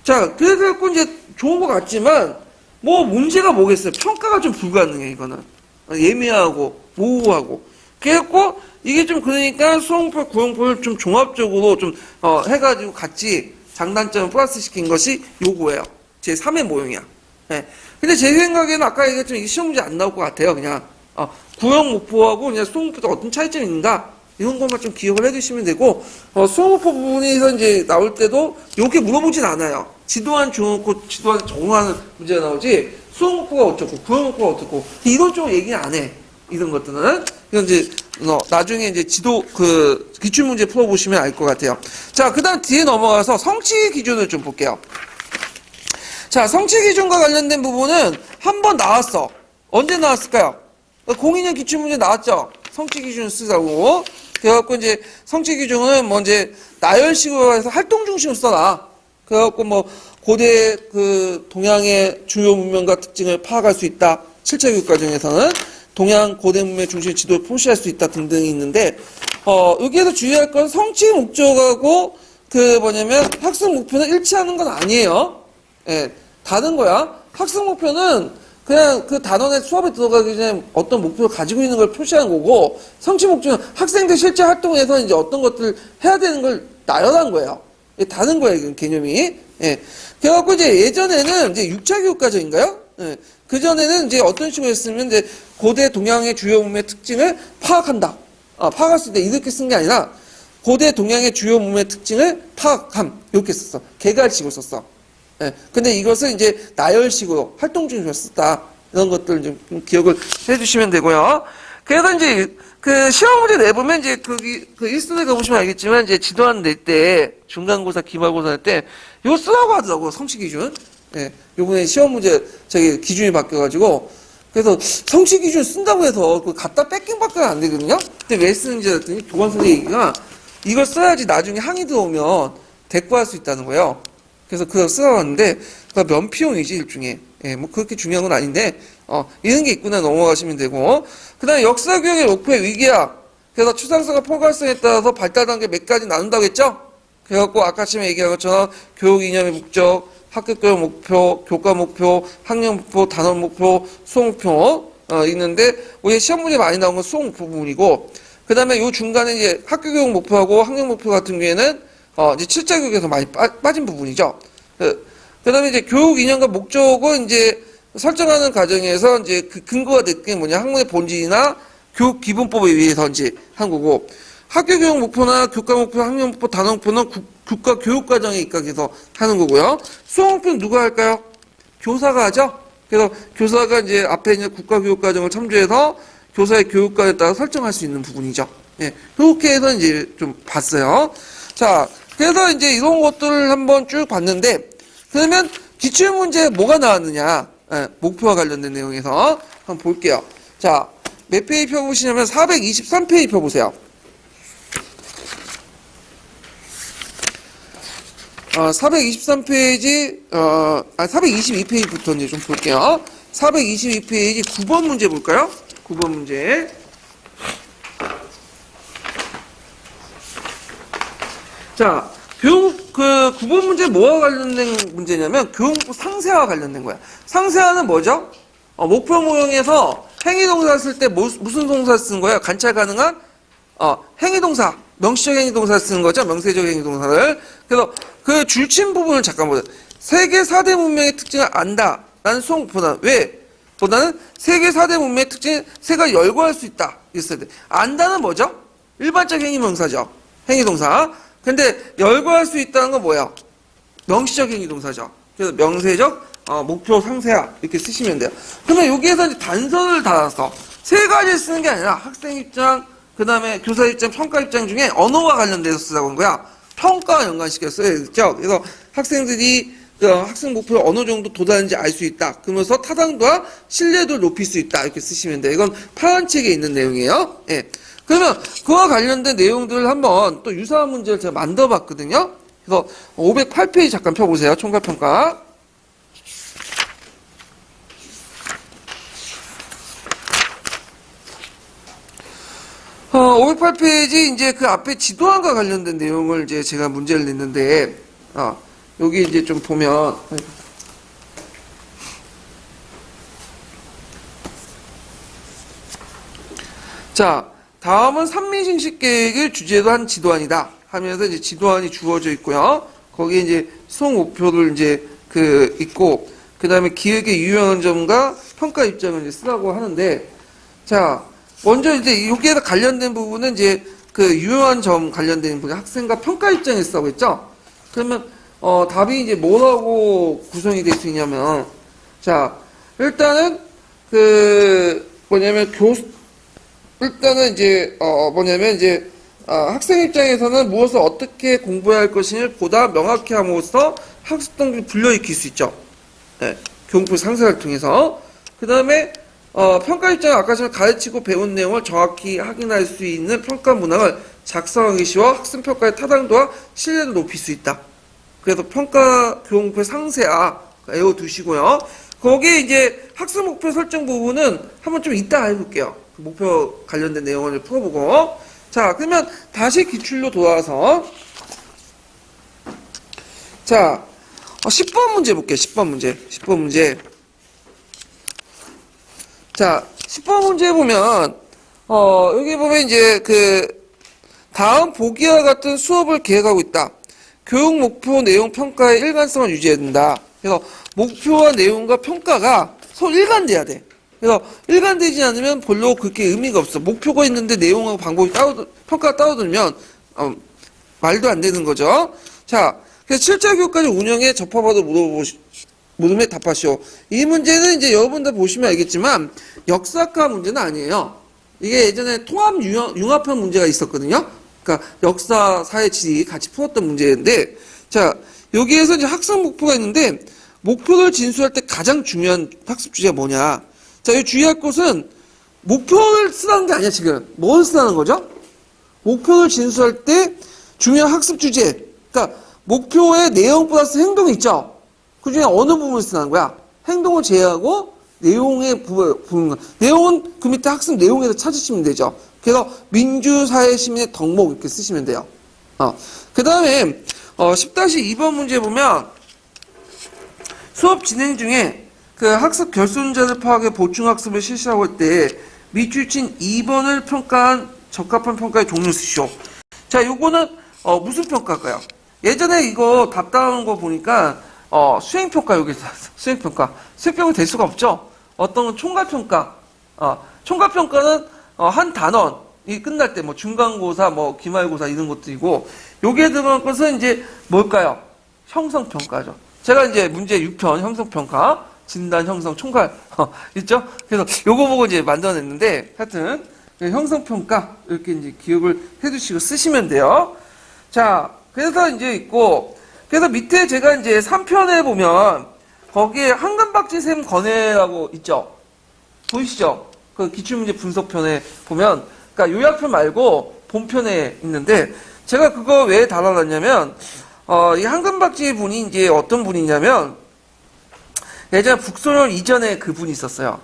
자, 그래서 이제 좋은 것 같지만 문제가 뭐겠어요? 평가가 좀 불가능해 이거는. 예매하고 모호하고. 그래갖고 이게 좀 그러니까 수험표, 구형표를 좀 종합적으로 좀 해가지고 같이 장단점을 플러스 시킨 것이 요거예요. 제 3의 모형이야. 예. 근데 제 생각에는 아까 얘기했지만 이게 시험 문제 안 나올 것 같아요. 그냥 구형 목표하고 그냥 수험 목표가 어떤 차이점이 있는가 이런 것만 좀 기억을 해두시면 되고, 수험 목표 부분에서 이제 나올 때도 이렇게 물어보진 않아요. 지도안 중앙고 지도안 정하는 문제가 나오지 수험 목표가 어쩌고 구형 목표가 어떻고 이런 쪽으로 얘기 안 해. 이런 것들은. 이건 이제 나중에 이제 기출 문제 풀어보시면 알 것 같아요. 자, 그다음 뒤에 넘어가서 성취 기준을 좀 볼게요. 자, 성취 기준과 관련된 부분은 한 번 나왔어. 언제 나왔을까요? 02년 기출 문제 나왔죠. 성취 기준 쓰자고. 그래갖고 이제 성취 기준은 이제 나열식으로 해서 활동 중심으로 써라. 그래갖고 고대 동양의 주요 문명과 특징을 파악할 수 있다. 7차 교육 과정에서는 동양 고대 문명 중심 지도를 표시할 수 있다 등등이 있는데, 여기에서 주의할 건 성취 목적하고 학습 목표는 일치하는 건 아니에요. 예, 다른 거야. 학습 목표는 그냥 그 단원의 수업에 들어가기 전에 어떤 목표를 가지고 있는 걸 표시하는 거고, 성취 목적은 학생들 실제 활동에서 이제 어떤 것들을 해야 되는 걸 나열한 거예요. 예, 다른 거예요, 이건 개념이. 예. 그래갖고 이제 예전에는 이제 6차 교육 과정인가요? 예. 그전에는 이제 어떤 식으로 했으면 이제 고대 동양의 주요 문명의 특징을 파악한다. 파악할 수 있다. 이렇게 쓴 게 아니라 고대 동양의 주요 문명의 특징을 파악함. 이렇게 썼어. 개괄식으로 썼어. 예. 근데 이것을 이제 나열식으로 활동 중심으로 썼다. 이런 것들 좀 기억을 해 주시면 되고요. 그래서 이제 시험 문제 내보면 이제 일선에 가보시면 알겠지만 이제 지도안 낼 때 중간고사, 기말고사 할 때 이거 쓰라고 하더라고. 성취 기준. 예. 요번에 시험 문제 기준이 바뀌어가지고, 그래서 성취 기준 쓴다고 해서 갖다 뺏긴 밖에 안 되거든요. 근데 왜 쓰는지 했더니 교관 선생님 얘기가 이걸 써야지 나중에 항의 들어오면 대꾸할 수 있다는 거예요. 그래서 그걸 써왔는데, 그러니까 면피용이지, 일종의. 예, 뭐 그렇게 중요한 건 아닌데, 이런 게 있구나 넘어가시면 되고. 그 다음에 역사교육의 목표의 위기야. 그래서 추상성과 포괄성에 따라서 발달 단계 몇 가지 나눈다고 했죠? 그래갖고 아까 처음에 얘기한 것처럼 교육 이념의 목적, 학급 교육 목표, 교과 목표, 학력 목표, 단원 목표, 수업 목표, 있는데, 우리 시험 문제 많이 나온 건 수업 목표 부분이고, 그 다음에 요 중간에 이제 학교 교육 목표하고 학력 목표 같은 경우에는, 이제 실제 교육에서 많이 빠진 부분이죠. 그 다음에 이제 교육 이념과 목적은 이제 설정하는 과정에서 이제 그 근거가 될 게 뭐냐, 학문의 본질이나 교육 기본법에 의해서 이제 한 거고, 학교 교육 목표나 교과 목표, 학력 목표, 단원 목표는 국가 교육 과정에 입각해서 하는 거고요. 수업 목표는 누가 할까요? 교사가 하죠. 그래서 교사가 이제 앞에 있는 국가 교육 과정을 참조해서 교사의 교육과에 따라 설정할 수 있는 부분이죠. 예, 그렇게 해서 이제 좀 봤어요. 자, 그래서 이제 이런 것들을 한번 쭉 봤는데, 그러면 기출문제에 뭐가 나왔느냐, 예, 목표와 관련된 내용에서 한번 볼게요. 자, 몇 페이지 펴보시냐면 423페이지 펴보세요. 423페이지, 422페이지부터 이제 좀 볼게요. 422페이지 9번 문제 볼까요? 9번 문제. 자, 교육, 9번 문제 뭐와 관련된 문제냐면, 교육부 상세와 관련된 거야. 상세화는 뭐죠? 목표 모형에서 행위동사 쓸 때 무슨 동사 쓰는 거예요? 관찰 가능한, 행위동사. 명시적 행위동사 쓰는 거죠? 명세적 행위동사를. 그래서 그 줄침 부분을 잠깐 보세요. 세계 4대 문명의 특징을 안다. 라는 수업보다는, 왜? 보다는 세계 4대 문명의 특징을 세가 열거할 수 있다. 있어야 돼. 안다는 뭐죠? 일반적 행위명사죠. 행위동사. 근데 열거할 수 있다는 건 뭐야? 명시적 행위동사죠. 그래서 명세적, 목표 상세화. 이렇게 쓰시면 돼요. 그러면 여기에서 이제 단서를 달아서 세 가지 쓰는 게 아니라 학생 입장, 그 다음에 교사 입장, 평가 입장 중에 언어와 관련돼서 쓰자고 한 거야. 평가와 연관시켜 써야겠죠. 그래서 학생들이 학생 목표를 어느 정도 도달하는지 알 수 있다. 그러면서 타당도와 신뢰도를 높일 수 있다. 이렇게 쓰시면 돼요. 이건 파란 책에 있는 내용이에요. 예. 그러면 그와 관련된 내용들을 한번 또 유사한 문제를 제가 만들어 봤거든요. 그래서 508페이지 잠깐 펴보세요. 총괄평가. 508페이지 이제 그 앞에 지도안과 관련된 내용을 이제 제가 문제를 냈는데, 여기 이제 좀 보면, 자, 다음은 산민신식 계획을 주제로 한 지도안이다 하면서 이제 지도안이 주어져 있고요. 거기에 이제 수업 목표를 이제 있고, 그 다음에 기획의 유효한 점과 평가 입장을 이제 쓰라고 하는데, 자, 먼저 이제 여기에 관련된 부분은 이제 그 유효한 점 관련된 부분, 학생과 평가 입장에 쓰라고 했죠? 그러면, 답이 이제 뭐라고 구성이 될 수 있냐면, 자, 일단은 일단은 이제, 학생 입장에서는 무엇을 어떻게 공부해야 할 것인지를 보다 명확히 함으로써 학습 동기를 불러일으킬 수 있죠. 네, 교육부 상세를 통해서. 그 다음에, 평가 입장은 아까 전에 가르치고 배운 내용을 정확히 확인할 수 있는 평가 문항을 작성하기 쉬워 학습 평가의 타당도와 신뢰도를 높일 수 있다. 그래서 평가 교육목표 상세화 외워두시고요. 거기에 이제 학습 목표 설정 부분은 한번 좀 이따 해볼게요. 목표 관련된 내용을 풀어보고. 자, 그러면 다시 기출로 돌아와서, 자, 10번 문제 볼게요. 10번 문제. 10번 문제. 자, 10번 문제 보면, 여기 보면 이제 다음 보기와 같은 수업을 계획하고 있다. 교육 목표 내용 평가의 일관성을 유지해야 된다. 그래서 목표와 내용과 평가가 서로 일관돼야 돼. 그래서 일관되지 않으면 별로 그렇게 의미가 없어. 목표가 있는데 내용하고 방법이 평가가 따로들면 말도 안 되는 거죠. 자, 그래서 7차 교육까지 운영에 접합하도 물음에 답하시오. 이 문제는 이제 여러분들 보시면 알겠지만 역사과 문제는 아니에요. 이게 예전에 통합 융합형 문제가 있었거든요. 그러니까 역사, 사회, 지리 같이 풀었던 문제인데, 자, 여기에서 이제 학습 목표가 있는데 목표를 진수할 때 가장 중요한 학습 주제가 뭐냐? 자, 이 주의할 것은 목표를 쓰라는 게 아니야, 지금. 뭘 쓰라는 거죠? 목표를 진수할 때 중요한 학습 주제. 그러니까 목표의 내용 플러스 행동이 있죠. 그 중에 어느 부분을 쓰는 거야? 행동을 제외하고 내용의 부분. 내용은 그 밑에 학습 내용에서 찾으시면 되죠. 그래서 민주사회 시민의 덕목 이렇게 쓰시면 돼요. 그 다음에 10-2번 문제 보면 수업 진행 중에 그 학습 결손자를 파악해 보충학습을 실시하고 할 때 밑줄친 2번을 평가한 적합한 평가의 종류 쓰시오. 자, 요거는 무슨 평가일까요? 예전에 이거 답 따온 거 보니까 수행평가 여기 수행평가 될 수가 없죠. 어떤 건 총괄평가. 총괄평가는 한 단원이 끝날 때 뭐 중간고사, 뭐 기말고사 이런 것들이고 여기에 들어간 것은 이제 뭘까요? 형성평가죠. 제가 이제 문제 6편 형성평가 진단 형성 총괄 있죠? 그래서 요거 보고 이제 만들어냈는데 하여튼 형성평가 이렇게 이제 기억을 해두시고 쓰시면 돼요. 자, 그래서 이제 있고 그래서 밑에 제가 이제 3편에 보면 거기에 한금박지샘 권해라고 있죠. 보이시죠? 그 기출문제 분석편에 보면 그러니까 요약편 말고 본편에 있는데 제가 그거 왜 달아놨냐면 이 한금박지 분이 이제 어떤 분이냐면 예전에 북소년 이전에 그분이 있었어요.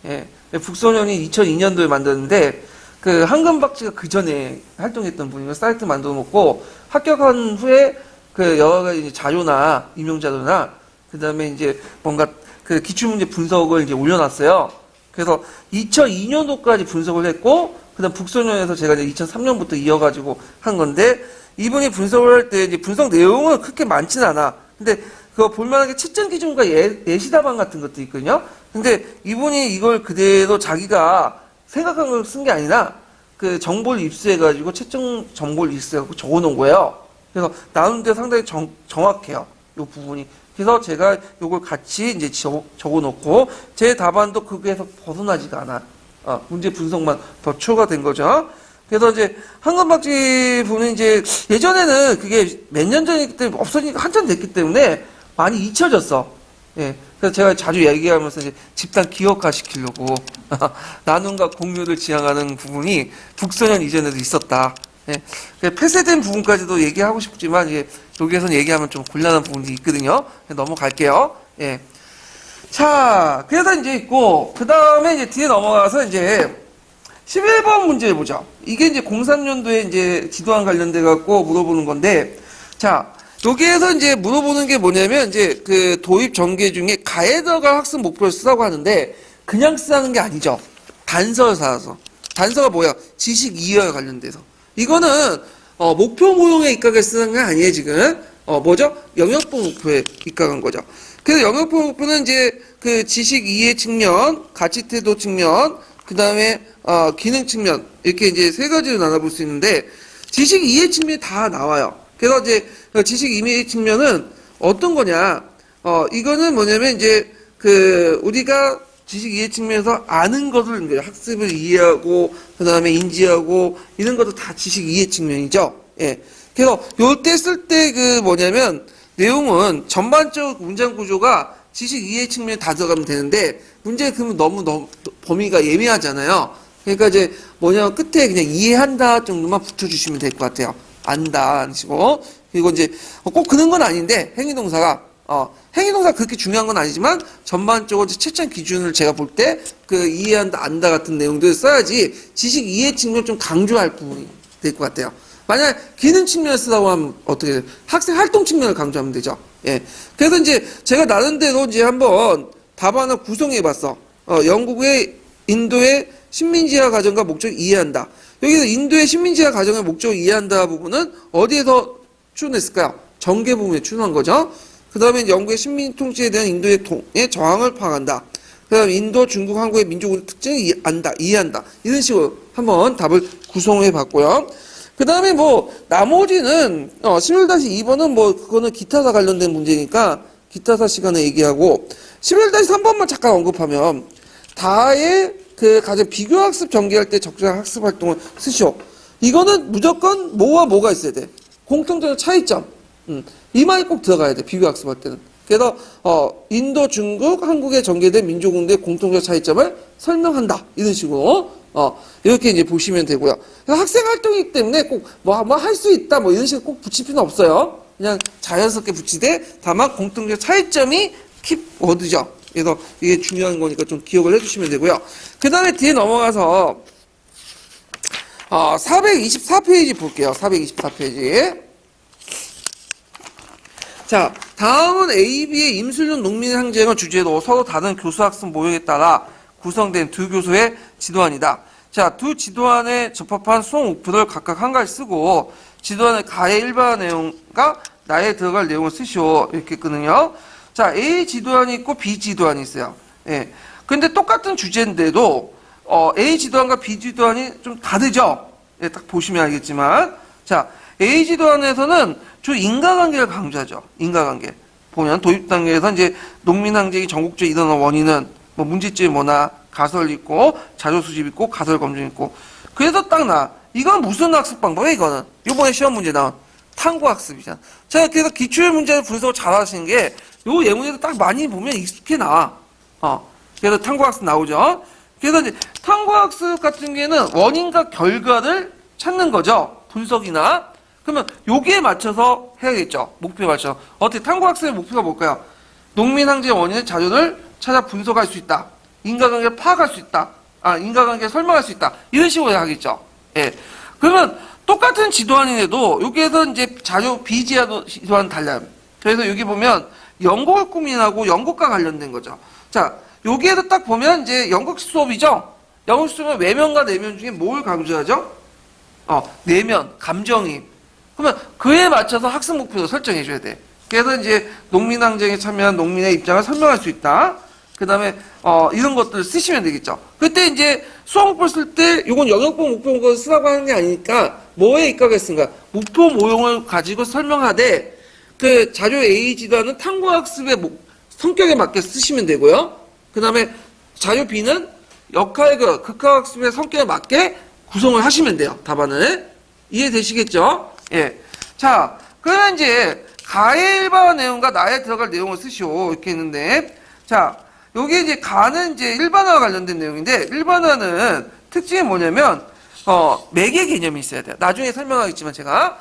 예. 북소년이 2002년도에 만들었는데 그 한금박지가 그 전에 활동했던 분이고 사이트 만들어 놓고 합격한 후에 그 여러 가지 자료나 임용자료나 그 다음에 이제 뭔가 그 기출문제 분석을 이제 올려놨어요. 그래서 2002년도까지 분석을 했고 그다음 북소년에서 제가 이제 2003년부터 이어가지고 한 건데 이분이 분석을 할 때 이제 분석 내용은 그렇게 많지는 않아. 근데 그거 볼만한 게 채점 기준과 예시답안 같은 것도 있거든요. 근데 이분이 이걸 그대로 자기가 생각한 걸 쓴 게 아니라 그 정보를 입수해가지고 채점 정보를 입수해가지고 적어놓은 거예요. 그래서 나누는데 상당히 정확해요. 이 부분이. 그래서 제가 이걸 같이 이제 적어놓고 제 답안도 거기에서 벗어나지가 않아. 문제 분석만 더 추가된 거죠. 그래서 이제 한금박지 부분은 이제 예전에는 그게 몇 년 전이기 때문에 없어지니까 한참 됐기 때문에 많이 잊혀졌어. 예. 그래서 제가 자주 얘기하면서 이제 집단 기억화 시키려고 나눔과 공유를 지향하는 부분이 북소년 이전에도 있었다. 예. 폐쇄된 부분까지도 얘기하고 싶지만 이게 여기에서는 얘기하면 좀 곤란한 부분이 있거든요. 넘어갈게요. 예. 자, 그래서 이제 있고 그 다음에 이제 뒤에 넘어가서 이제 11번 문제 보죠. 이게 이제 03년도에 이제 지도안 관련돼 갖고 물어보는 건데, 자, 여기에서 이제 물어보는 게 뭐냐면, 이제 그 도입 전개 중에 가에 들어갈 학습 목표를 쓰라고 하는데, 그냥 쓰라는 게 아니죠. 단서를 쌓아서. 단서가 뭐야? 지식 이해와 관련돼서. 이거는, 목표 모형에 입각을 쓰는 게 아니에요, 지금. 뭐죠? 영역부 목표에 입각한 거죠. 그래서 영역부 목표는 이제 그 지식 이해 측면, 가치 태도 측면, 그 다음에 기능 측면 이렇게 이제 세 가지로 나눠볼 수 있는데 지식 이해 측면이 다 나와요. 그래서 이제 지식 이해 측면은 어떤 거냐? 이거는 뭐냐면 이제 그 우리가 지식 이해 측면에서 아는 것을 이제 학습을 이해하고 그 다음에 인지하고 이런 것도 다 지식 이해 측면이죠. 예. 그래서 요때 쓸 때 그 뭐냐면 내용은 전반적 문장 구조가 지식 이해 측면에 다 들어가면 되는데 문제 그러면 너무 범위가 예민하잖아요. 그러니까 이제 뭐냐면 끝에 그냥 이해한다 정도만 붙여주시면 될 것 같아요. 안다 하시고 그리고 이제 꼭 그런 건 아닌데 행위동사가 행위동사 그렇게 중요한 건 아니지만 전반적으로 채점 기준을 제가 볼 때 그 이해한다 안다 같은 내용들을 써야지 지식 이해 측면 좀 강조할 부분이 될 것 같아요. 만약 기능 측면을 쓰라고 하면 어떻게 돼요? 학생 활동 측면을 강조하면 되죠. 예. 그래서 이제 제가 나름대로 이제 한번 답안을 구성해 봤어. 영국의 인도의 식민지화 과정과 목적을 이해한다. 여기서 인도의 식민지화 과정의 목적을 이해한다 부분은 어디에서 추론했을까요? 전개 부분에 추론한 거죠. 그 다음에 영국의 식민 통치에 대한 인도의 저항을 파악한다. 그 다음에 인도, 중국, 한국의 민족의 특징을 이해한다. 이런 식으로 한번 답을 구성해 봤고요. 그 다음에 뭐 나머지는 11-2번은 뭐 그거는 기타사 관련된 문제니까 기타사 시간에 얘기하고 11-3번만 잠깐 언급하면 다의 그 가장 비교학습 전개할 때 적절한 학습 활동을 쓰시오. 이거는 무조건 뭐와 뭐가 있어야 돼. 공통점의 차이점. 이 말이 꼭 들어가야 돼. 비교학습할 때는. 그래서 인도, 중국, 한국에 전개된 민족군대의 공통적 차이점을 설명한다. 이런 식으로 이렇게 이제 보시면 되고요. 학생 활동이기 때문에 꼭 뭐 할 수 있다 뭐 이런 식으로 꼭 붙일 필요는 없어요. 그냥 자연스럽게 붙이되 다만 공통적 차이점이 킵워드죠. 그래서 이게 중요한 거니까 좀 기억을 해주시면 되고요. 그 다음에 뒤에 넘어가서 424페이지 볼게요. 424페이지. 자, 다음은 AB의 임술용 농민의 항쟁을 주제로 서로 다른 교수학습 모형에 따라 구성된 두 교수의 지도안이다. 자, 두 지도안에 적합한 수업 목표를 각각 한 가지 쓰고 지도안의 가의 일반화 내용과 나에 들어갈 내용을 쓰시오. 이렇게 했거든요. 자, A 지도안이 있고 B 지도안이 있어요. 예. 근데 똑같은 주제인데도 A 지도안과 B 지도안이 좀 다르죠? 예, 딱 보시면 알겠지만. 자, A 지도안에서는 주 인과관계를 강조하죠. 인과관계. 보면 도입 단계에서 이제 농민 항쟁이 전국적으로 일어난 원인은 뭐 문제점이 뭐나 가설 있고 자료 수집 있고 가설 검증 있고. 그래서 딱 이건 무슨 학습 방법이야 이거는? 이번에 시험 문제 나온 탐구 학습이잖아. 자, 그래서 기출 문제를 분석을 잘 하시는 게 요 예문에도 딱 많이 보면 익숙해 나와. 그래서 탐구 학습 나오죠. 그래서 이제 탐구 학습 같은 경우에는 원인과 결과를 찾는 거죠. 분석이나. 그러면 여기에 맞춰서 해야겠죠. 목표에 맞춰서. 어떻게 탐구 학습의 목표가 뭘까요? 농민 항쟁 원인의 자료를 찾아 분석할 수 있다. 인과관계를 파악할 수 있다. 인과관계를 설명할 수 있다. 이런 식으로 하겠죠. 예. 그러면 똑같은 지도안인데도 여기에서 이제 자료 비지도안 달라요. 그래서 여기 보면 연극을 꾸민하고 연극과 관련된 거죠. 자, 여기에도 딱 보면 이제 연극 수업이죠. 연극 수업은 외면과 내면 중에 뭘 강조하죠? 내면, 감정이입. 그러면 그에 맞춰서 학습 목표도 설정해 줘야 돼. 그래서 이제 농민항쟁에 참여한 농민의 입장을 설명할 수 있다. 그 다음에 이런 것들을 쓰시면 되겠죠. 그때 이제 수학 목표를 쓸 때 이건 영역법 목표 쓰라고 하는 게 아니니까 뭐에 입각했습니까? 목표 모형을 가지고 설명하되 그 자료 A 지도하는 탐구학습의 성격에 맞게 쓰시면 되고요. 그 다음에 자료 B는 역할과 극학학습의 성격에 맞게 구성을 하시면 돼요. 답안을. 이해되시겠죠? 예. 자, 그러면 이제 가의 일반화 내용과 나에 들어갈 내용을 쓰시오. 이렇게 했는데, 자, 여기 이제 가는 이제 일반화와 관련된 내용인데, 일반화는 특징이 뭐냐면, 매개 개념이 있어야 돼요. 나중에 설명하겠지만 제가,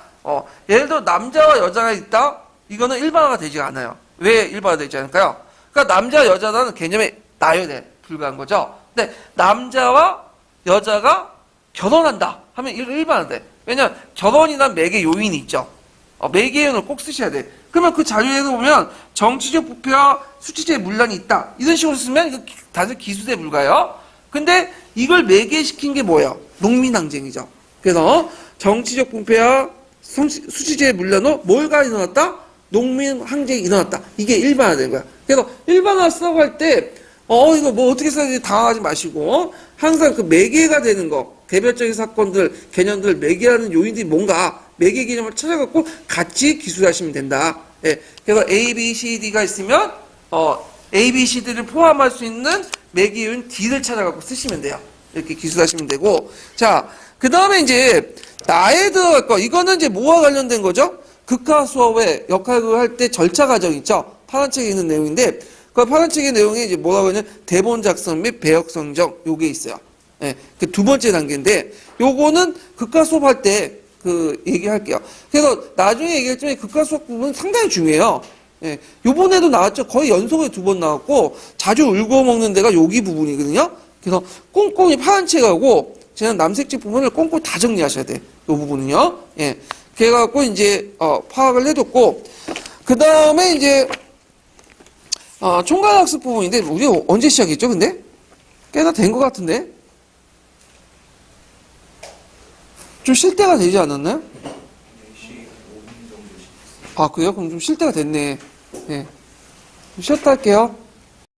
예를 들어 남자와 여자가 있다? 이거는 일반화가 되지 않아요. 왜 일반화가 되지 않을까요? 그러니까 남자, 여자라는 개념에 나열에 불과한 거죠. 근데 남자와 여자가 결혼한다 하면 일반화 돼. 왜냐면 결혼이란 매개 요인이 있죠. 매개 요인을 꼭 쓰셔야 돼. 그러면 그 자료에서 보면 정치적 부패와 수치적 문란이 있다. 이런 식으로 쓰면 이거 단순 기술에 불과해요. 근데 이걸 매개시킨 게 뭐예요? 농민항쟁이죠. 그래서 정치적 부패와 수치적 문란으로 뭘가 일어났다? 농민항쟁이 일어났다. 이게 일반화된 거야. 그래서 일반화 쓰라고 할 때 이거 뭐 어떻게 써야 되는지 당황하지 마시고 항상 그 매개가 되는 거 개별적인 사건들, 개념들을 매개하는 요인들이 뭔가 매개 개념을 찾아갖고 같이 기술하시면 된다. 예. 그래서 A, B, C, D가 있으면 A, B, C, D를 포함할 수 있는 매개 요인 D를 찾아갖고 쓰시면 돼요. 이렇게 기술하시면 되고 자, 그 다음에 이제 나에 들어갈 거 이거는 이제 뭐와 관련된 거죠? 극화 수업의 역학을 할 때 절차 과정 있죠? 파란 책에 있는 내용인데 그 파란 책의 내용이 이제 뭐라고 하냐면 대본 작성 및 배역 선정 요게 있어요. 예, 그 두 번째 단계인데 요거는 극과 수업 할 때 그 얘기할게요. 그래서 나중에 얘기했지만 극과 수업 부분은 상당히 중요해요. 예, 요번에도 나왔죠. 거의 연속에 2번 나왔고 자주 울고 먹는 데가 여기 부분이거든요. 그래서 꼼꼼히 파란 책하고 제가 남색집 부분을 꼼꼼히 다 정리하셔야 돼. 요 부분은요. 예, 그래갖고 이제 파악을 해뒀고 그 다음에 이제 총괄학습 부분인데 우리 언제 시작했죠? 근데 꽤나 된 것 같은데. 좀 쉴 때가 되지 않았나요? 그래요? 그럼 좀 쉴 때가 됐네. 예. 좀 쉬었다 할게요.